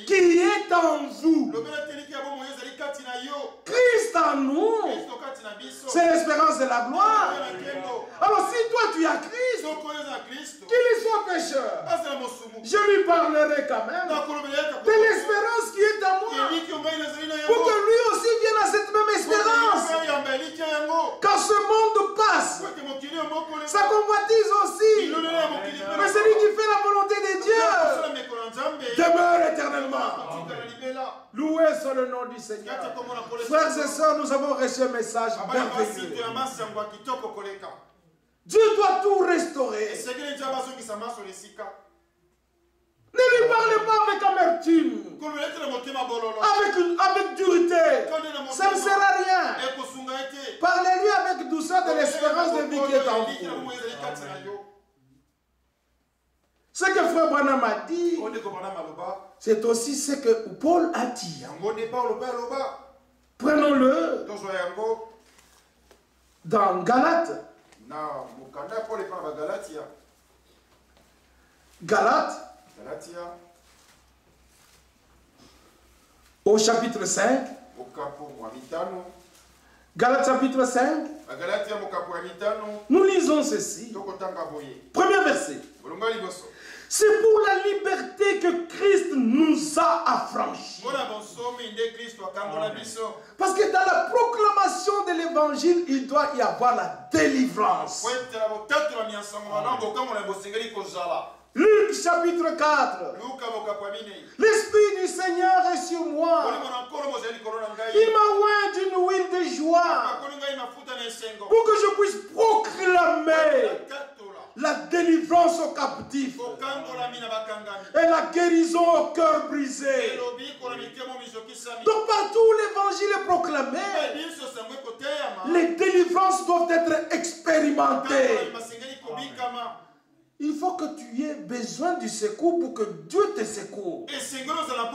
Speaker 3: qui est en vous. Christ en nous, c'est l'espérance de la gloire. Alors si toi tu as Christ, qu'il soit pécheur, je lui parlerai quand même de l'espérance qui est en moi, pour que lui aussi vienne à cette même espérance. Quand ce monde passe, sa convoitise aussi, mais celui qui fait la volonté de Dieu demeure éternellement. Loué soit le nom du Seigneur. Frères et sœurs, nous avons reçu un message merveilleux. Dieu doit tout restaurer. Ne lui parlez pas avec amertume, avec dureté. Ça ne sert à rien. Parlez-lui avec douceur de l'espérance de vie qui est en vous. Ce que Frère Branham a dit, c'est aussi ce que Paul a dit. Prenons-le dans Galates. Galates. Au chapitre 5. Galates chapitre 5. Nous lisons ceci. Premier verset. C'est pour la liberté que Christ nous a affranchis. Parce que dans la proclamation de l'évangile, il doit y avoir la délivrance. Luc chapitre 4. L'Esprit du Seigneur est sur moi. Il m'a oint d'une huile de joie pour que je puisse proclamer la délivrance aux captifs et la guérison au cœur brisé. Donc partout où l'évangile est proclamé, les délivrances doivent être expérimentées. Il faut que tu aies besoin du secours pour que Dieu te secoue. Mais si tu n'as pas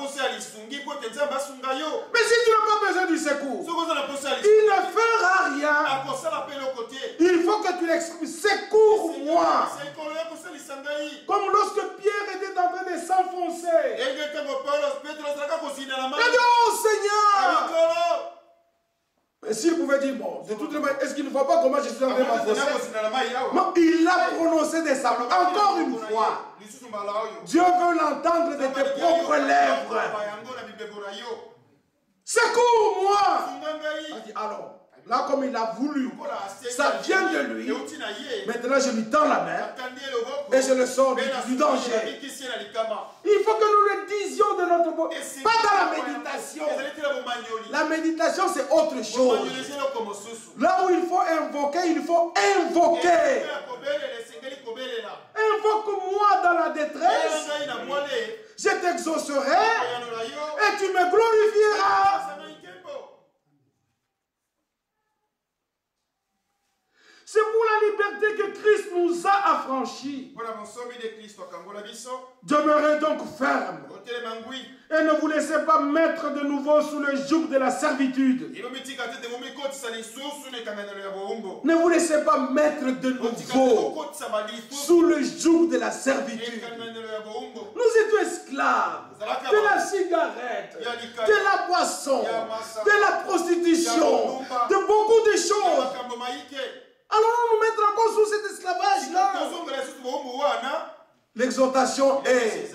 Speaker 3: besoin du secours, il ne fera rien. Il faut que tu l'exprimes. Secours-moi. Comme lorsque Pierre était en train de s'enfoncer. Il a dit, oh Seigneur. Et s'il pouvait dire, bon, de toute manière, est-ce qu'il ne voit pas comment je suis en train de m'enfoncer? Non, il l'a prononcé de sa bouche. Encore une fois, Dieu veut l'entendre de tes propres lèvres. Secours-moi. Alors, là, comme il a voulu, ça vient de lui. Maintenant, je lui tends la main et je le sors du danger. Il faut que nous le disions de notre bouche. Pas dans la méditation. La méditation, c'est autre chose. Là où il faut invoquer, il faut invoquer. Invoque-moi dans la détresse. Je t'exaucerai et tu me glorifieras. C'est pour la liberté que Christ nous a affranchis. Demeurez donc fermes et ne vous laissez pas mettre de nouveau sous le joug de la servitude. Ne vous laissez pas mettre de nouveau sous le joug de la servitude. Nous étions esclaves de la cigarette, de la boisson, de la prostitution, de beaucoup de choses. Alors nous nous mettre encore sous cet esclavage-là. L'exhortation est: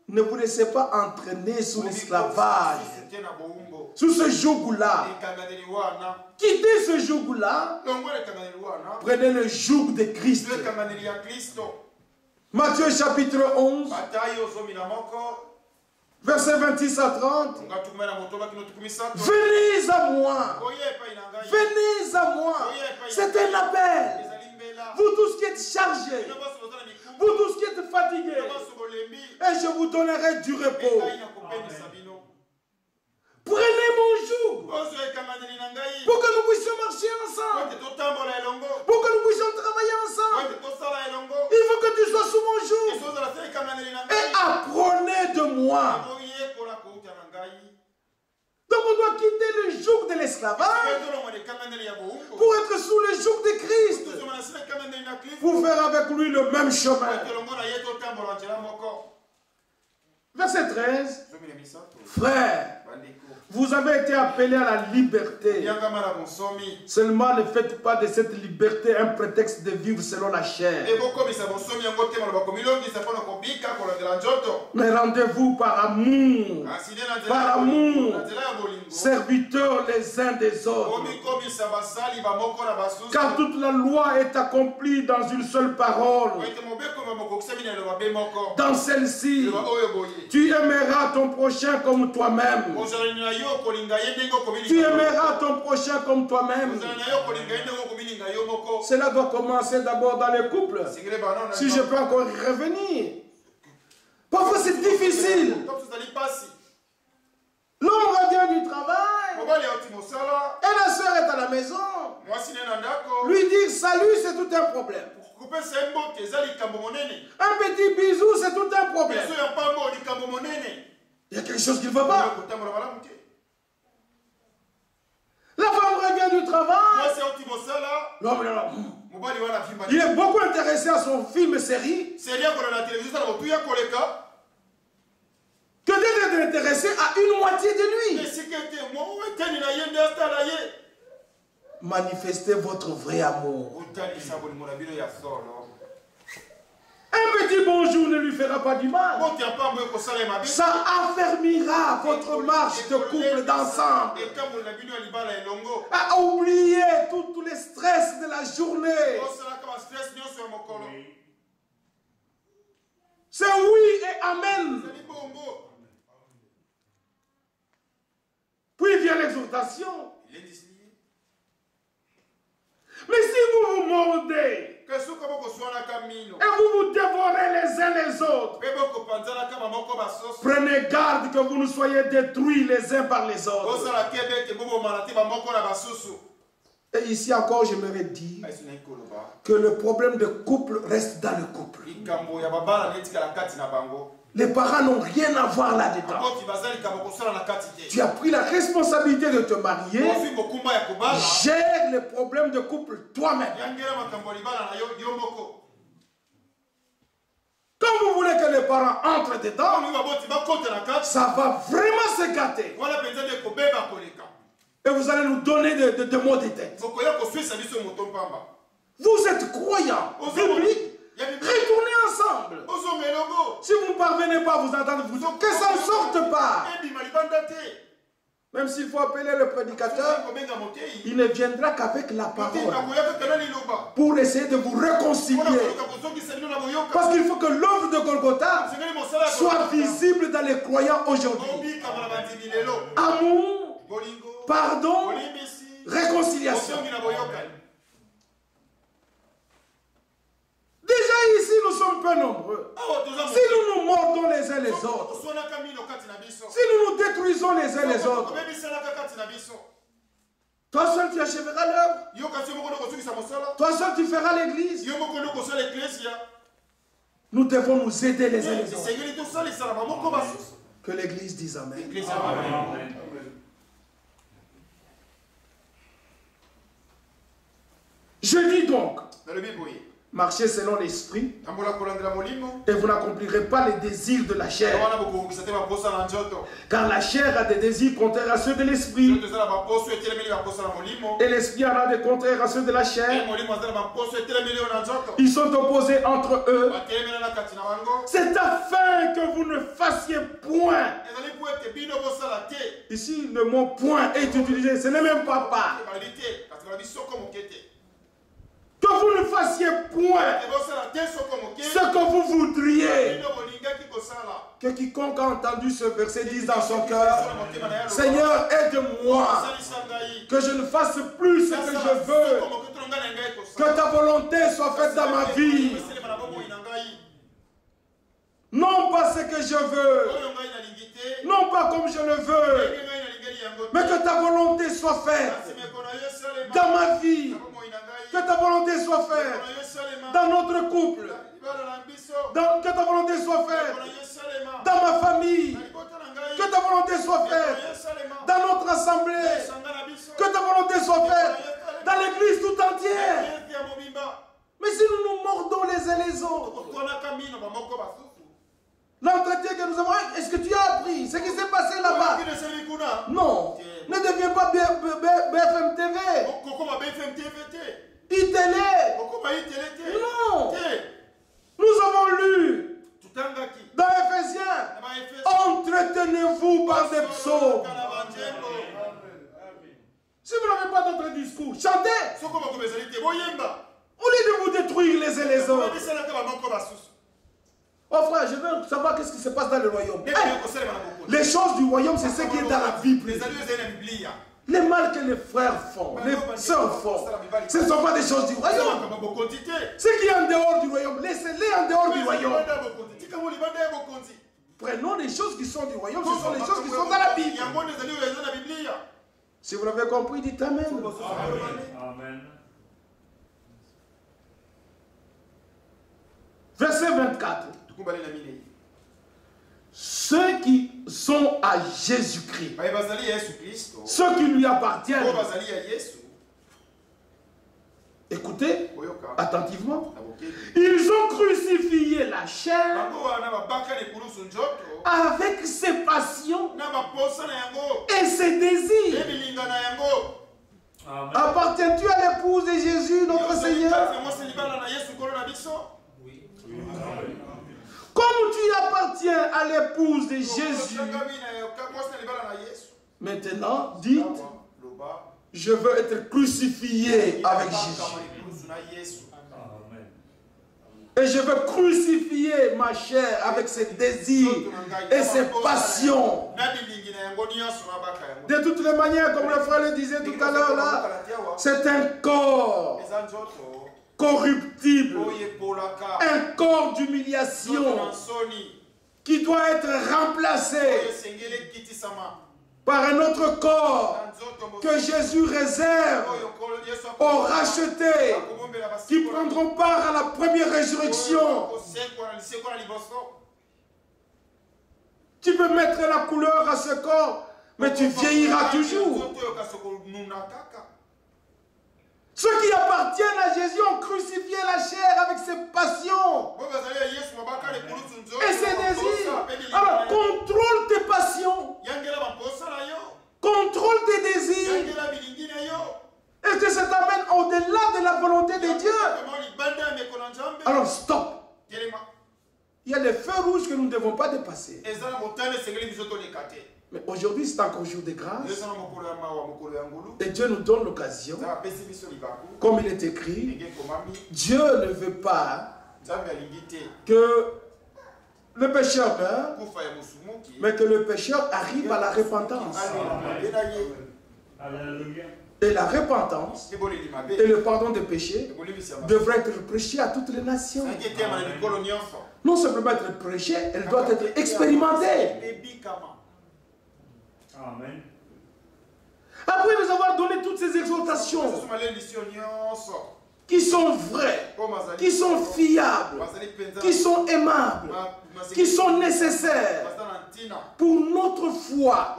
Speaker 3: ne vous laissez pas entraîner sous l'esclavage, sous ce joug-là. Quittez ce joug-là. Prenez le joug de Christ. Matthieu chapitre 11, verset 26 à 30. Venez à moi. Venez à moi. C'est un appel. Vous tous qui êtes chargés, vous tous qui êtes fatigués, et je vous donnerai du repos. Prenez mon joug pour que nous puissions marcher ensemble, pour que nous puissions travailler ensemble. Il faut que tu sois sous mon joug et apprenez de moi. Donc on doit quitter le joug de l'esclavage pour être sous le joug de Christ, pour faire avec lui le même chemin. Verset 13. Frère, vous avez été appelés à la liberté. Seulement ne faites pas de cette liberté un prétexte de vivre selon la chair. Mais rendez-vous par amour. Par amour. Serviteurs les uns des autres. Car toute la loi est accomplie dans une seule parole. Dans celle-ci, tu aimeras ton prochain comme toi-même. Tu aimeras ton prochain comme toi-même. Cela doit commencer d'abord dans les couples. Si je peux encore y revenir. Parfois c'est difficile. L'homme revient du travail et la soeur est à la maison. Lui dire salut, c'est tout un problème. Un petit bisou, c'est tout un problème. Il y a quelque chose qui ne va pas. La femme revient du travail. Il est beaucoup intéressé à son film et série. Que d'être intéressé à une moitié de lui. Manifestez votre vrai amour. Un petit bonjour ne lui fera pas du mal. Ça affermira votre marche de couple d'ensemble. À oublier tous les stress de la journée. C'est oui et amen. Puis vient l'exhortation. Mais si vous vous mordez et vous vous dévorez les uns les autres, prenez garde que vous ne soyez détruits les uns par les autres. Et ici encore, j'aimerais dire que le problème de couple reste dans le couple. Les parents n'ont rien à voir là-dedans. Tu as pris la responsabilité de te marier. Gère les problèmes de couple toi-même. Quand vous voulez que les parents entrent dedans, ça va vraiment se gâter. Et vous allez nous donner des mots de tête. Vous êtes croyants, bibliques. Retournez ensemble. Si vous ne parvenez pas à vous entendre, que ça ne sorte pas. Même s'il faut appeler le prédicateur, il ne viendra qu'avec la parole pour essayer de vous réconcilier. Parce qu'il faut que l'œuvre de Golgotha soit visible dans les croyants aujourd'hui. Amour, pardon, réconciliation. Déjà ici, nous sommes peu nombreux. Si nous nous mordons les uns les autres, si nous nous détruisons les uns les autres, toi seul tu achèveras l'œuvre. Toi seul tu feras l'église. Nous devons nous aider les uns les autres. Que l'église dise amen. Je dis donc, Marchez selon l'esprit et vous n'accomplirez pas les désirs de la chair. Car la chair a des désirs contraires à ceux de l'esprit et l'esprit en a des contraires à ceux de la chair. Ils sont opposés entre eux. C'est afin que vous ne fassiez point. Ici le mot point est utilisé, ce n'est même pas pas. Que vous ne fassiez point ce que vous voudriez. Que quiconque a entendu ce verset dise dans son cœur, Seigneur, aide-moi, que je ne fasse plus ce que je veux, que ta volonté soit faite dans ma vie. Non pas ce que je veux, non pas comme je le veux, mais que ta volonté soit faite dans ma vie. Que ta volonté soit faite dans notre couple. Que ta volonté soit faite dans ma famille. Que ta volonté soit faite dans notre assemblée. Que ta volonté soit faite dans l'église tout entière. Mais si nous nous mordons les uns les autres, l'entretien que nous avons, est-ce que tu as appris ce qui s'est passé là-bas? Non. Ne deviens pas BFM TV. ITélé. Non. Nous avons lu dans Ephésiens, entretenez-vous par des psaumes. Si vous n'avez pas d'autre discours, chantez. Au lieu de vous détruire les uns les autres. Oh frère, je veux savoir qu'est-ce qui se passe dans le royaume. Les choses du royaume, c'est ce qui est dans la Bible. Les mal que les frères font, les sœurs font, ce ne sont pas des choses du royaume. Ce qui est en dehors du royaume, laissez-les en dehors du royaume. Prenons les choses qui sont du royaume, ce sont les choses qui sont dans la Bible. Si vous l'avez compris, dites Amen. Amen. Verset 24. Ceux qui sont à Jésus-Christ, ceux qui lui appartiennent, écoutez attentivement, ils ont crucifié la chair avec ses passions et ses désirs. Appartiens-tu à l'épouse de Jésus, notre Seigneur? Comme tu appartiens à l'épouse de Jésus, maintenant, dites, je veux être crucifié avec Jésus. Et je veux crucifier ma chair avec ses désirs et ses passions. De toutes les manières, comme le frère le disait tout à l'heure là, c'est un corps corruptible, un corps d'humiliation qui doit être remplacé par un autre corps que Jésus réserve aux rachetés qui prendront part à la première résurrection. Tu peux mettre la couleur à ce corps, mais tu vieilliras toujours. Ceux qui appartiennent à Jésus ont crucifié la chair avec ses passions et ses désirs. Alors, contrôle tes passions. Contrôle tes désirs. Et que ça t'amène au-delà de la volonté de Dieu. Alors, stop. Il y a des feux rouges que nous ne devons pas dépasser. Mais aujourd'hui, c'est encore jour de grâce. Et Dieu nous donne l'occasion. Comme il est écrit, Dieu ne veut pas que le pécheur meure, mais que le pécheur arrive à la repentance. Et la repentance et le pardon des péchés devraient être prêchés à toutes les nations. Non simplement être prêchés, elles doivent être expérimentées. Amen. Après nous avoir donné toutes ces exhortations qui sont vraies, qui sont fiables, qui sont aimables, qui sont nécessaires pour notre foi,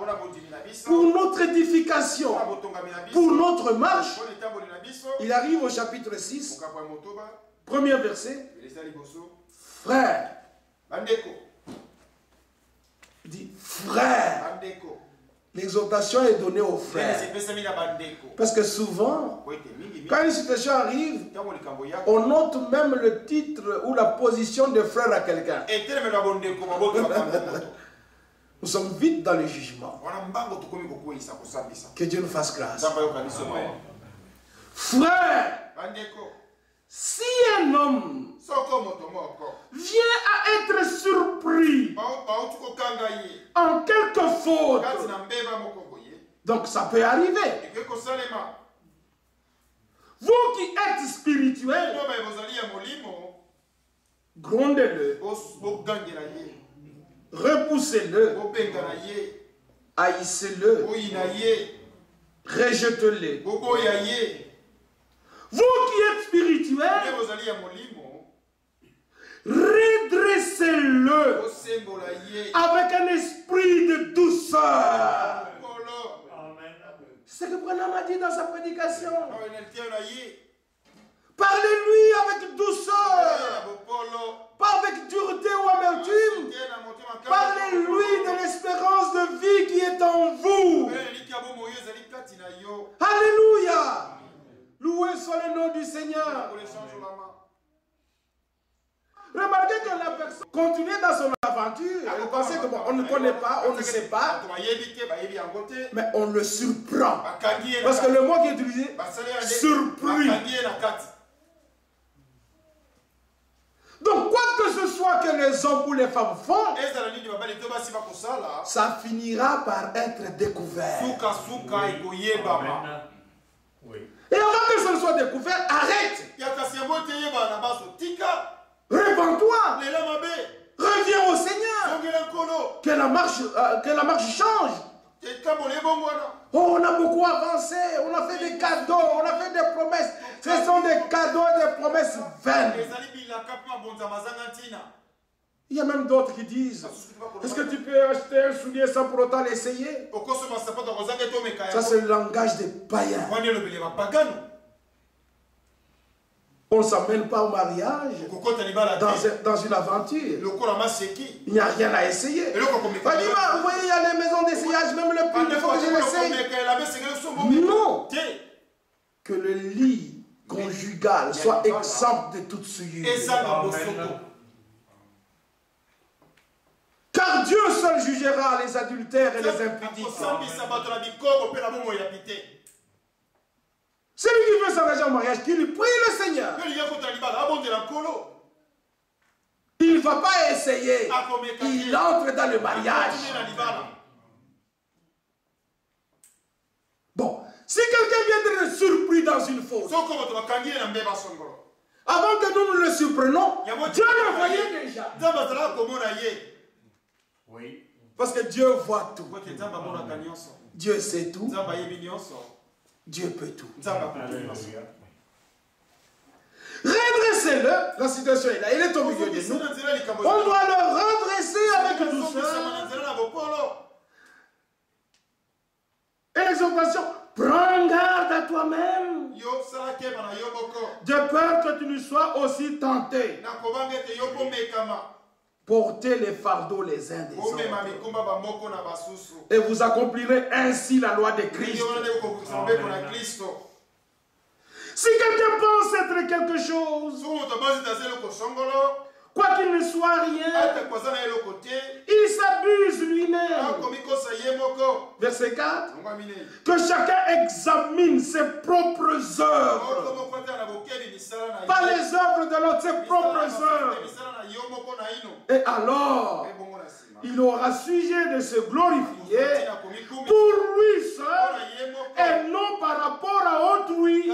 Speaker 3: pour notre édification, pour notre marche, il arrive au chapitre 6 Premier verset. Frère. Il dit frère. L'exhortation est donnée aux frères. Parce que souvent, quand une situation arrive, on note même le titre ou la position de frère à quelqu'un. Nous sommes vite dans le jugement. Que Dieu nous fasse grâce. Frère, si un homme vient à être surpris en quelque faute, donc ça peut arriver. Vous qui êtes spirituels, grondez-le, repoussez-le, haïssez-le, rejetez-le. Vous qui êtes spirituels, redressez-le avec un esprit de douceur. C'est ce que Branham a dit dans sa prédication. Parlez-lui avec douceur, pas avec dureté ou amertume. Parlez-lui de l'espérance de vie qui est en vous. Alléluia. Loué soit le nom du Seigneur. Remarquez que la personne continue dans son aventure. Elle pensait que bon, on ne connaît pas, on ne sait pas. Mais on le surprend. Parce que le mot qui est utilisé, surpris. Donc, quoi que ce soit que les hommes ou les femmes font, ça finira par être découvert. Et avant que ce ne soit découvert, arrête. Répands-toi. Reviens au Seigneur. Que la marche change. Oh, on a beaucoup avancé. On a fait des cadeaux. On a fait des promesses. Ce sont des cadeaux et des promesses vaines. Il y a même d'autres qui disent, est-ce que tu peux acheter un soulier sans pour autant l'essayer? Ça, c'est le langage des païens. On ne s'amène pas au mariage dans une aventure. Il n'y a rien à essayer. Vous voyez, il y a les maisons d'essayage, même le pull, il faut que je l'essaye. Non. Que le lit conjugal soit exempt de toute souillure. Car Dieu seul jugera les adultères et les impudiques. Celui qui veut s'engager en mariage, qu'il prie le Seigneur. Il ne va pas essayer. Il entre dans le mariage. Bon, si quelqu'un vient d'être surpris dans une faute, avant que nous le surprenions, Dieu le voyait déjà. Oui. Parce que Dieu voit tout. Dieu sait tout. Dieu peut tout. Redressez-le. La situation est là. Il est au milieu de nous. On doit le redresser avec douceur. Et l'exhortation, prends garde à toi-même, de peur que tu ne sois aussi tenté. Portez les fardeaux les uns des autres. Et vous accomplirez ainsi la loi de Christ. Si quelqu'un pense être quelque chose, quoi qu'il ne soit rien, il s'abuse lui-même. Verset 4. Que chacun examine ses propres œuvres. Pas les œuvres de l'autre, ses propres œuvres. Et alors, il aura sujet de se glorifier pour lui seul et non par rapport à autrui.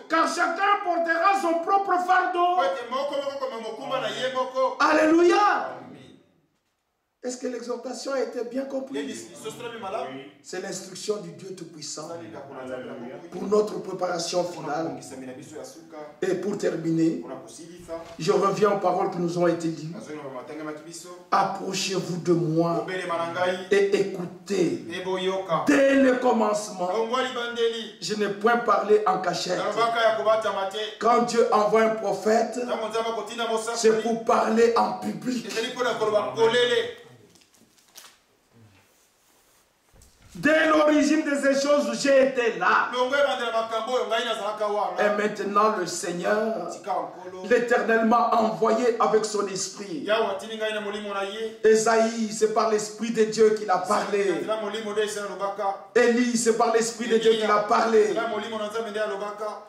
Speaker 3: Car chacun portera son propre fardeau. Alléluia. Est-ce que l'exhortation a été bien comprise? C'est l'instruction du Dieu Tout-Puissant pour notre préparation finale. Et pour terminer, je reviens aux paroles qui nous ont été dites. Approchez-vous de moi et écoutez. Dès le commencement, je n'ai point parlé en cachette. Quand Dieu envoie un prophète, c'est pour parler en public. Dès l'origine de ces choses, j'ai été là. Et maintenant, le Seigneur, l'éternellement envoyé avec son esprit. Esaïe, c'est par l'esprit de Dieu qu'il a parlé. Élie, c'est par l'esprit de Dieu qu'il a parlé.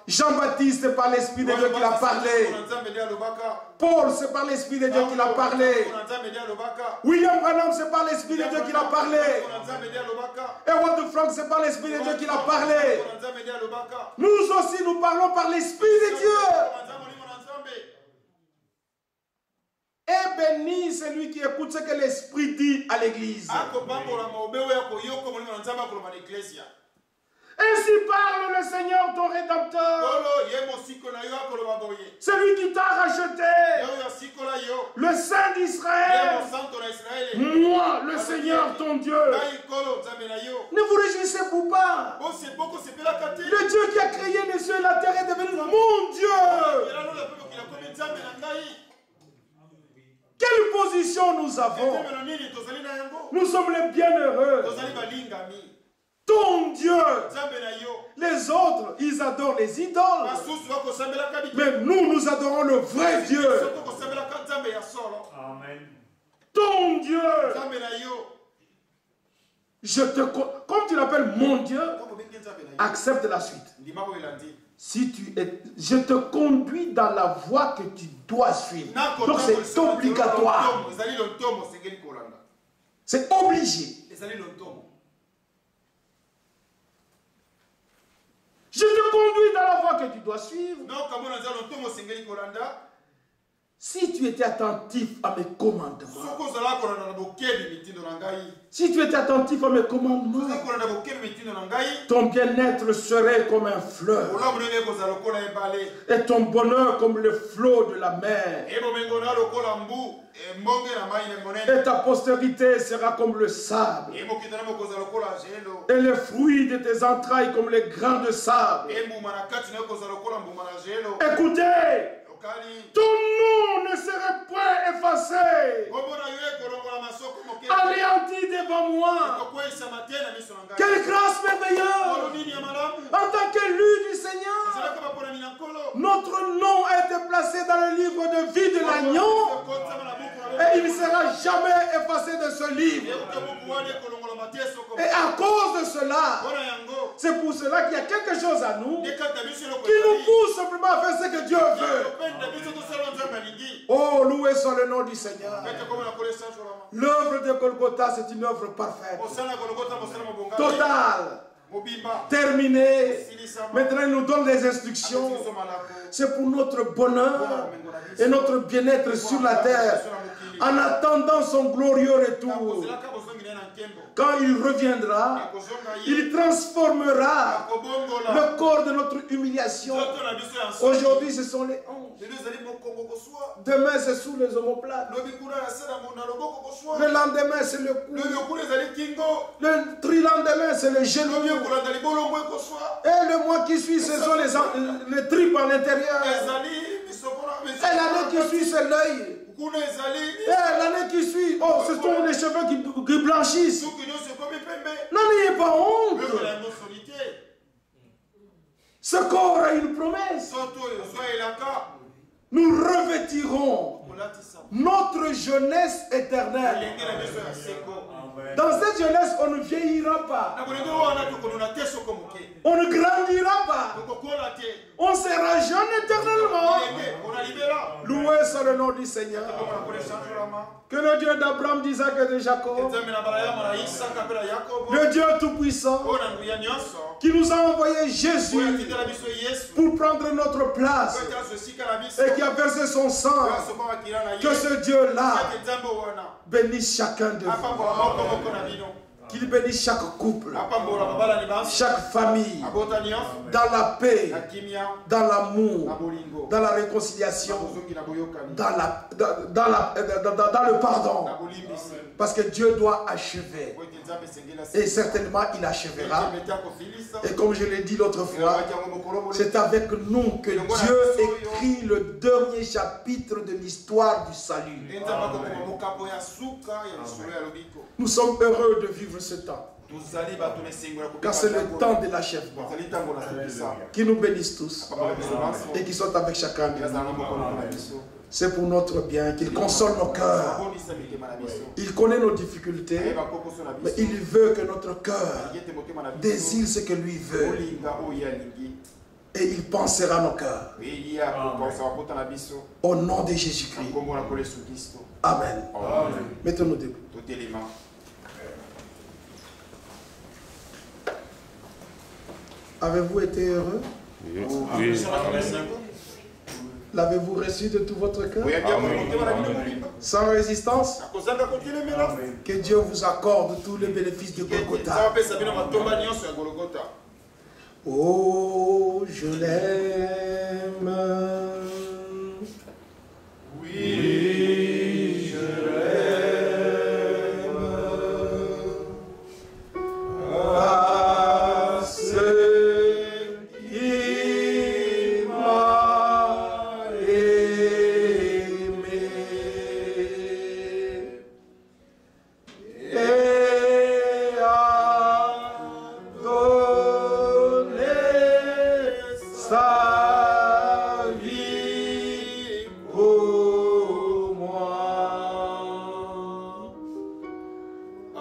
Speaker 3: Jean-Baptiste, c'est par l'esprit de Dieu qu'il a parlé. Paul, c'est par l'esprit de Dieu qu'il a parlé. William Branham, c'est par l'esprit de Dieu qu'il a parlé. Erwin de Franck, c'est par l'esprit de Dieu qu'il a parlé. Nous aussi, nous parlons par l'esprit de Dieu. Et béni celui qui écoute ce que l'esprit dit à l'église. Ainsi parle le Seigneur ton Rédempteur, celui qui t'a racheté, le Saint d'Israël, moi, le Seigneur ton Dieu. Ne vous réjouissez vous pas. Le Dieu qui a créé les cieux et la terre est devenu mon Dieu. Quelle position nous avons? Nous sommes les bienheureux. Ton Dieu. Les autres, ils adorent les idoles. Mais nous, nous adorons le vrai Dieu. Amen. Ton Dieu. Comme tu l'appelles mon Dieu, accepte la suite. Si je te conduis dans la voie que tu dois suivre. Donc c'est obligatoire. C'est obligé. Je te conduis dans la voie que tu dois suivre. Si tu étais attentif à mes commandements, si tu étais attentif à mes commandements, ton bien-être serait comme un fleuve et ton bonheur comme le flot de la mer. Et ta postérité sera comme le sable. Et les fruits de tes entrailles comme les grains de sable. Écoutez, ton nom ne serait point effacé, anéanti devant moi. Quelle grâce merveilleuse! En tant qu'élu du Seigneur, notre nom a été placé dans le livre de vie de l'agneau et il ne sera jamais effacé de ce livre. Et à cause de cela, c'est pour cela qu'il y a quelque chose à nous qui nous pousse simplement à faire ce que Dieu veut. Oh, loué soit le nom du Seigneur. L'œuvre de Golgotha, c'est une œuvre parfaite, totale, terminée. Maintenant, il nous donne des instructions. C'est pour notre bonheur et notre bien-être sur la terre, en attendant son glorieux retour. Quand il reviendra, il transformera le corps de notre humiliation. Aujourd'hui, ce sont les hanches. Demain, c'est sous les omoplates. Le lendemain, c'est le cou. Le trilendemain, c'est le genou. Et le mois qui suit, ce sont les tripes à l'intérieur. Et l'année qui suit, c'est l'œil. Et l'année qui suit, oh, ce sont les cheveux qui blanchissent. N'en ayez pas honte. Ce corps a une promesse. Nous revêtirons notre jeunesse éternelle. Dans cette jeunesse, on ne vieillira pas. On ne grandira pas. On sera jeune éternellement. Loué soit soit le nom du Seigneur. Que le Dieu d'Abraham, d'Isaac et de Jacob, le Dieu Tout-Puissant, qui nous a envoyé Jésus pour prendre notre place et qui a versé son sang, que ce Dieu-là bénisse chacun de vous. Qu'il bénisse chaque couple, chaque famille, dans la paix, dans l'amour, dans la réconciliation, dans le pardon. Parce que Dieu doit achever. Et certainement il achèvera. Et comme je l'ai dit l'autre fois, c'est avec nous que Dieu écrit le dernier chapitre de l'histoire du salut. Nous sommes heureux de vivre ce temps. Car c'est le temps de l'achèvement. Qu'il nous bénisse tous et qu'il soit avec chacun de nous. C'est pour notre bien, qu'il console nos cœurs. Il connaît nos difficultés, mais il veut que notre cœur désire ce que lui veut. Et il pensera nos cœurs. Au nom de Jésus-Christ. Amen. Mettons-nous debout. Avez-vous été heureux?
Speaker 2: Oui.
Speaker 3: L'avez-vous reçu de tout votre cœur? Sans résistance? Que Dieu vous accorde tous les bénéfices de Golgotha. Oh, je l'aime. Oui, je l'aime. Parce qu'il m'a aimé et a donné sa vie pour moi. À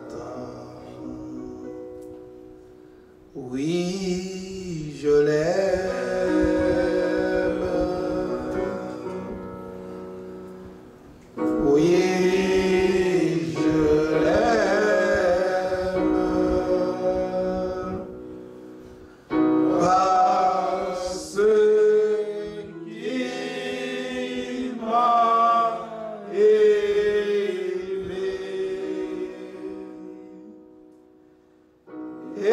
Speaker 3: Golgotha. Oui, je l'aime. Oui, je l'aime. Parce qu'il m'a aimé et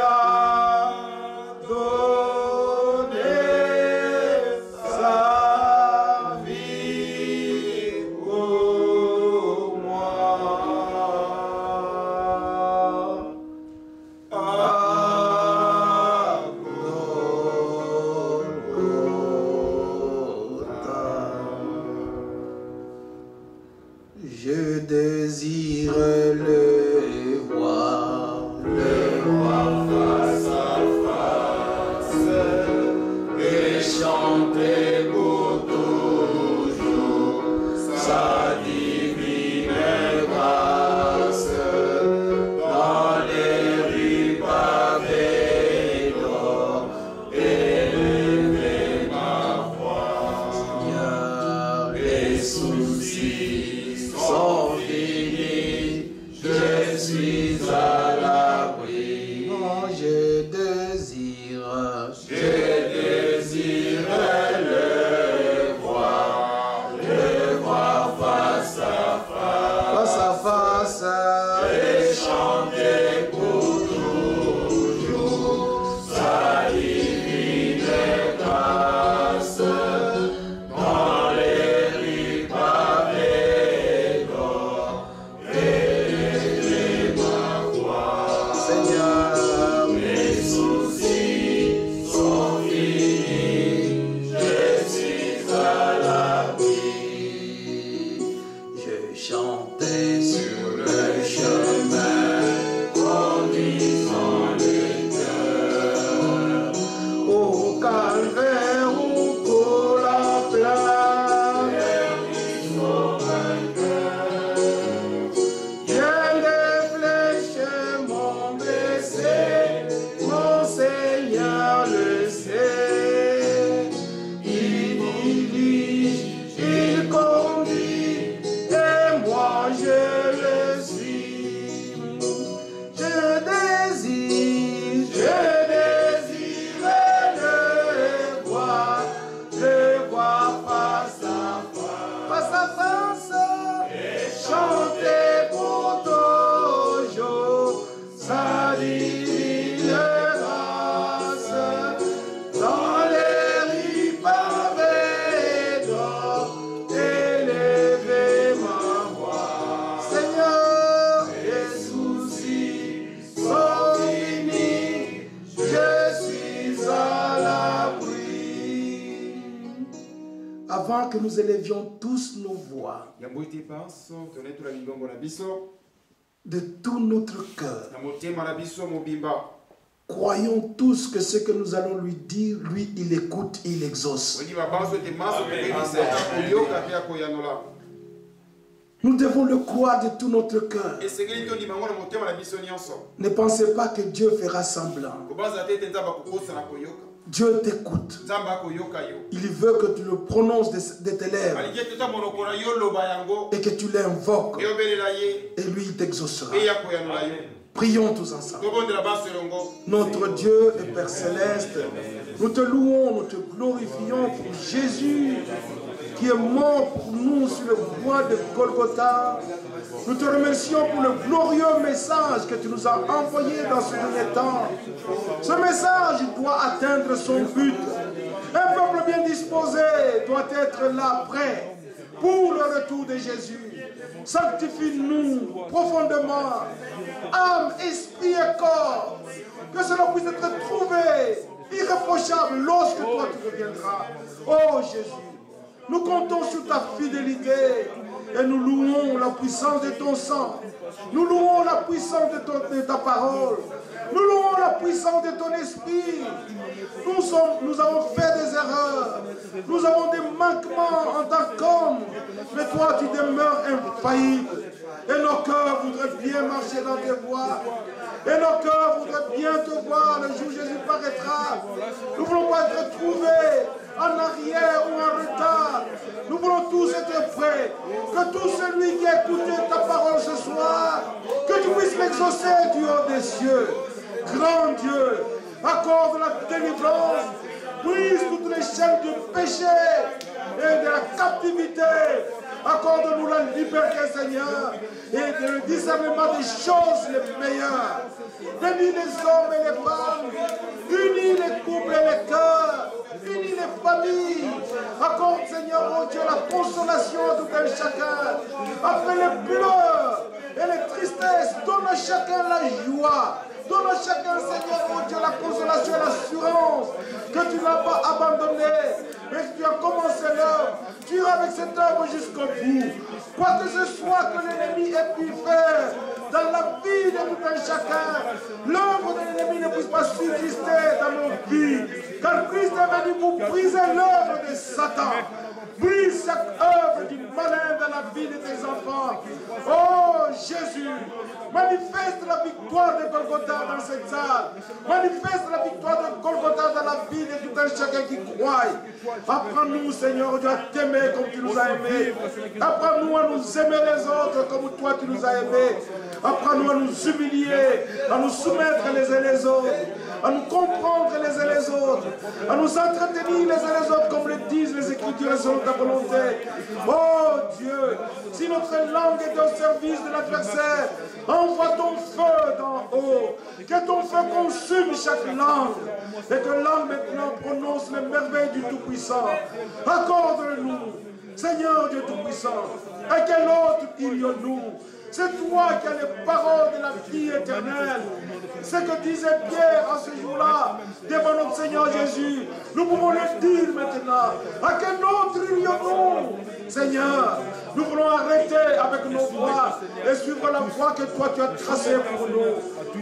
Speaker 3: a donné sa vie pour moi. À Golgotha. Je désire le voir face à face et chanter pour toujours sa divine grâce dans les rues pavées d'or, élever ma voix. Seigneur, les soucis sont finis, je suis à l'abri. Oh, je désire le voir face à face et chanter pour toujours sa divine grâce dans les rues pavées d'or. Élever ma voix. Seigneur, mes soucis sont finis, je suis à l'abri. Je chantais sur le chemin crois que nous élevions tous nos voix de tout notre cœur. Croyons tous que ce que nous allons lui dire, lui, il écoute, il exauce. Nous devons le croire de tout notre cœur. Ne pensez pas que Dieu fera semblant. Dieu t'écoute. Il veut que tu le prononces de tes lèvres et que tu l'invoques. Et lui, il t'exaucera. Prions tous ensemble. Notre Dieu et Père Céleste, nous te louons, nous te glorifions pour Jésus qui est mort pour nous sur le bois de Golgotha. Nous te remercions pour le glorieux message que tu nous as envoyé dans ce dernier temps. Ce message doit atteindre son but. Un peuple bien disposé doit être là, prêt pour le retour de Jésus. Sanctifie-nous profondément, âme, esprit et corps, que cela puisse être trouvé irréprochable lorsque toi tu reviendras. Oh Jésus, nous comptons sur ta fidélité et nous louons la puissance de ton sang. Nous louons la puissance de ta parole. Nous louons la puissance de ton esprit. Nous avons fait des erreurs. Nous avons des manquements en tant qu'hommes. Mais toi, tu demeures infaillible. Et nos cœurs voudraient bien marcher dans tes voies. Et nos cœurs voudraient bien te voir le jour où Jésus paraîtra. Nous ne voulons pas être trouvés en arrière ou en retard. Nous voulons tous être prêts. Que tout celui qui a écouté ta parole ce soir, que tu puisses l'exaucer du haut des cieux. Grand Dieu, accorde la délivrance, brise toutes les chaînes du péché et de la captivité. Accorde-nous la liberté, Seigneur, et le discernement des choses les meilleures. Bénis les hommes et les femmes, unis les couples et les cœurs, unis les familles. Accorde, Seigneur, oh Dieu, la consolation à tout un chacun. Après les pleurs et les tristesses, donne à chacun la joie. Donne à chacun, Seigneur, oh Dieu, la consolation et l'assurance que tu n'as pas abandonné, mais que tu as commencé l'œuvre. Tu iras avec cette œuvre jusqu'au bout. Quoi que ce soit que l'ennemi ait pu faire dans la vie de tout un chacun, l'œuvre de l'ennemi ne puisse pas subsister dans nos vies. Car Christ est venu pour briser l'œuvre de Satan. Brise cette œuvre du malin dans la vie de tes enfants. Oh Jésus, manifeste la victoire de Golgotha dans cette salle. Manifeste la victoire de Golgotha dans la vie de tout un chacun qui croit. Apprends-nous, Seigneur, Dieu, à t'aimer comme tu nous as aimés. Apprends-nous à nous aimer les autres comme toi tu nous as aimés. Apprends-nous à nous humilier, à nous soumettre les uns les autres, à nous comprendre les uns les autres, à nous entretenir les uns les autres comme le disent les Écritures selon ta volonté. Oh Dieu, si notre langue est au service de l'adversaire, envoie ton feu d'en haut, que ton feu consume chaque langue, et que langue maintenant prononce les merveilles du Tout-Puissant. Accorde-nous, Seigneur Dieu Tout-Puissant, à quel autre irions-nous? C'est toi qui as les paroles de la vie éternelle. Ce que disait Pierre à ce jour-là, devant notre Seigneur Jésus, nous pouvons le dire maintenant. À quel autre irions-nous? Seigneur, nous voulons arrêter avec nos voix et suivre la voie que toi tu as tracée pour nous.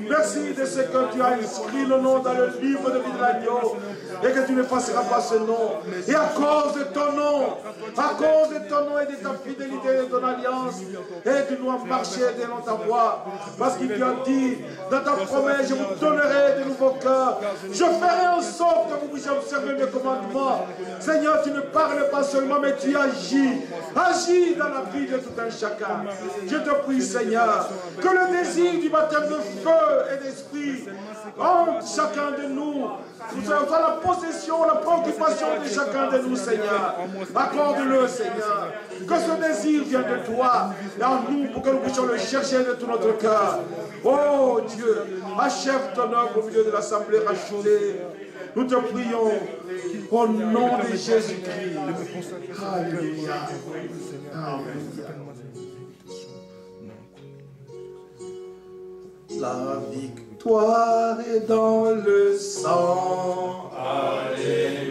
Speaker 3: Merci de ce que tu as inscrit le nom dans le livre de vie de l'agneau et que tu n'effaceras pas ce nom. Et à cause de ton nom, et de ta fidélité et de ton alliance, aide-nous à marcher dans ta voie. Parce qu'il t'a dit, dans ta promesse, je vous donnerai de nouveaux cœurs. Je ferai en sorte que vous puissiez observer mes commandements. Seigneur, tu ne parles pas seulement, mais tu agis. Agis dans la vie de tout un chacun. Je te prie, Seigneur, que le désir du baptême de feu et d'esprit en chacun de nous soit la possession, la préoccupation de chacun de nous, Seigneur. Accorde-le, Seigneur. Que ce désir vienne de toi et en nous pour que nous puissions le chercher de tout notre cœur. Oh Dieu, achève ton œuvre au milieu de l'assemblée rachetée. Nous te prions au nom de Jésus-Christ. Alléluia. Alléluia. La victoire est dans le sang. Alléluia.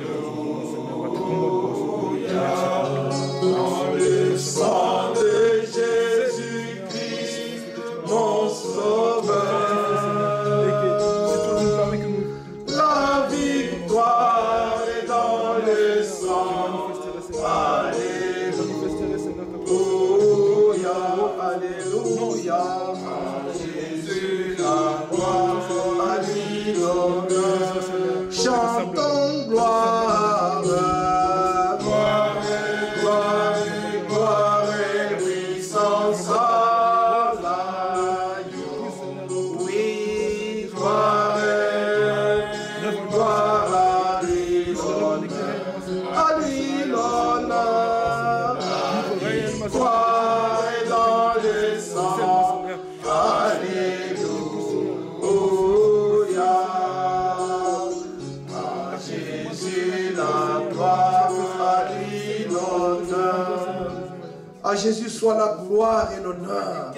Speaker 3: Jésus soit la gloire et l'honneur.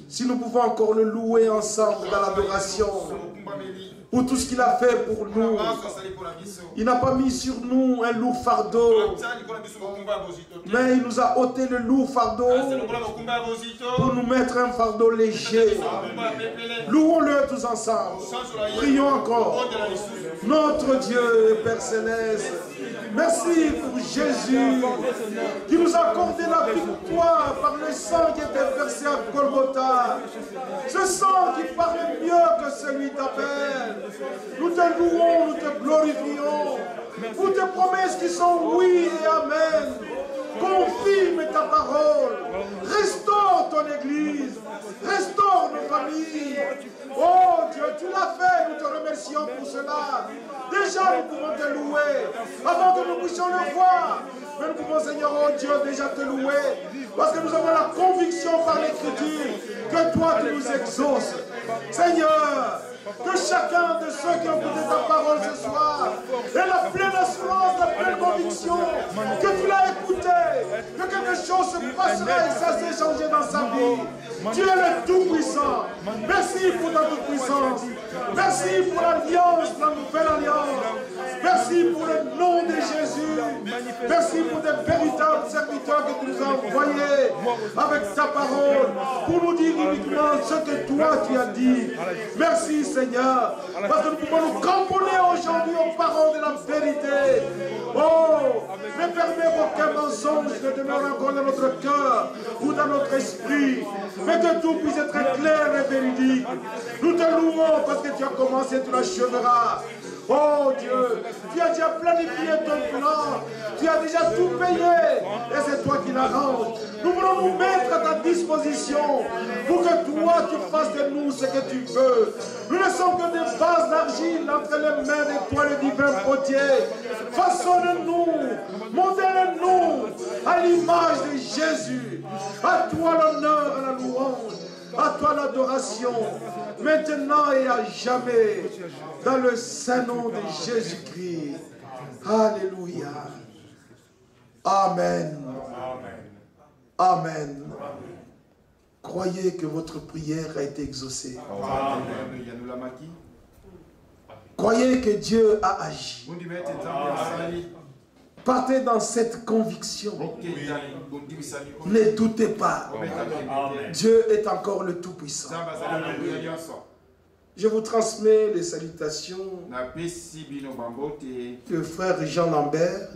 Speaker 3: Si nous pouvons encore le louer ensemble dans l'adoration, pour tout ce qu'il a fait pour nous. Il n'a pas mis sur nous un lourd fardeau, mais il nous a ôté le lourd fardeau pour nous mettre un fardeau léger. Louons-le tous ensemble. Prions encore. Notre Dieu, Père Céleste, merci pour Jésus qui nous a accordé la victoire par le sang qui était versé à Golgotha. Ce sang qui paraît mieux que celui d'Abel. Nous te louons, nous te glorifions pour tes promesses qui sont oui et amen. Confirme ta parole. Restaure ton église. Restaure nos familles. Oh Dieu, tu l'as fait, nous te remercions pour cela. Déjà, nous pouvons te louer avant que nous puissions le voir. Mais nous pouvons, Seigneur, oh Dieu, déjà te louer. Parce que nous avons la conviction par l'Écriture que toi, tu nous exauces. Seigneur, que chacun de ceux qui ont écouté ta parole ce soir ait la pleine assurance, la pleine conviction que tu l'as écouté, que quelque chose se passera et ça s'est changé dans sa vie. Tu es le Tout-Puissant. Merci pour ta toute-puissance. Merci pour l'alliance, la nouvelle alliance. Merci pour le nom de Jésus. Merci pour des véritables serviteurs que tu nous as envoyés avec ta parole pour nous dire uniquement ce que toi tu as dit. Merci Seigneur, parce que nous pouvons nous cramponner aujourd'hui aux paroles de la vérité. Oh, ne permets qu'aucun mensonge ne demeure encore dans notre cœur ou dans notre esprit, mais que tout puisse être clair et véridique. Nous te louons parce que tu as commencé, tu l'achèveras. Oh Dieu, tu as déjà planifié ton plan, tu as déjà tout payé et c'est toi qui l'arranges. Nous voulons nous mettre à ta disposition pour que toi tu fasses de nous ce que tu veux. Nous ne sommes que des vases d'argile entre les mains de toi le divin potier. Façonne-nous, modèle-nous à l'image de Jésus. À toi l'honneur et la louange, à toi l'adoration, maintenant et à jamais, dans le saint nom de Jésus-Christ. Alléluia. Amen. Amen. Croyez que votre prière a été exaucée. Croyez que Dieu a agi. Partez dans cette conviction. Ne doutez pas. Dieu est encore le Tout-Puissant. Je vous transmets les salutations du frère Jean Lambert,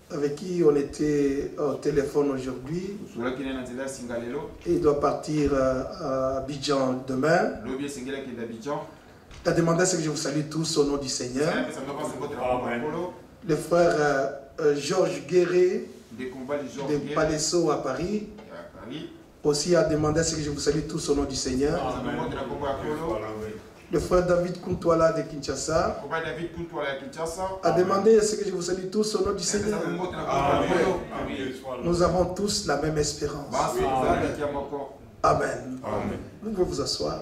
Speaker 3: avec qui on était au téléphone aujourd'hui. Il doit partir à Abidjan demain. Il a demandé à ce que je vous salue tous au nom du Seigneur. Le frère Georges Guéret de Palesso à Paris aussi a demandé à ce que je vous salue tous au nom du Seigneur. Le frère David Kuntwala de Kinshasa a demandé à ce que je vous salue tous au nom du Seigneur. Nous avons tous la même espérance. Amen. Vous pouvez vous asseoir.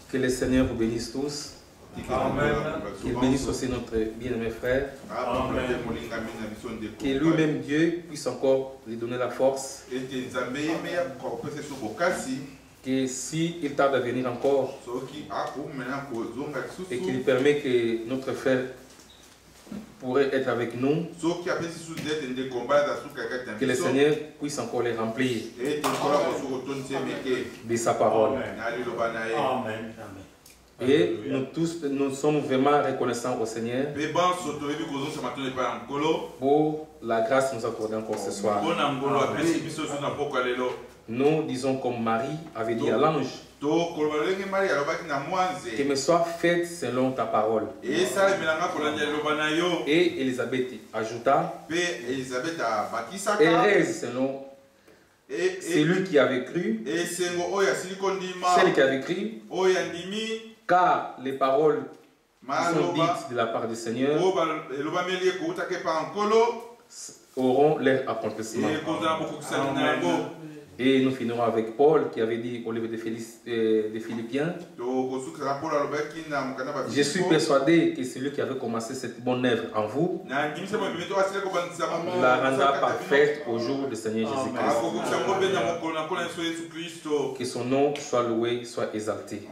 Speaker 4: Que le Seigneur vous bénisse tous. Amen. Qu'il bénisse aussi notre bien-aimé frère. Amen. Que lui-même Dieu puisse encore lui donner la force. Que s'il tarde à venir encore, et qu'il permet que notre frère pourrait être avec nous, que le Seigneur puisse encore les remplir de sa parole. Amen. Et nous tous, nous sommes vraiment reconnaissants au Seigneur pour la grâce que nous accordons encore ce soir. Nous disons comme Marie avait dit à l'ange, que me soit faite selon ta parole. Et Élisabeth ajouta, heureuse selon celui qui avait cru, celle qui avait cru, car les paroles sont dites de la part du Seigneur auront leur accomplissement. Et nous finirons avec Paul qui avait dit au livre des Philippiens: je suis persuadé que celui qui avait commencé cette bonne œuvre en vous la rendra parfaite au jour du Seigneur Jésus-Christ. Que son nom soit loué, soit exalté.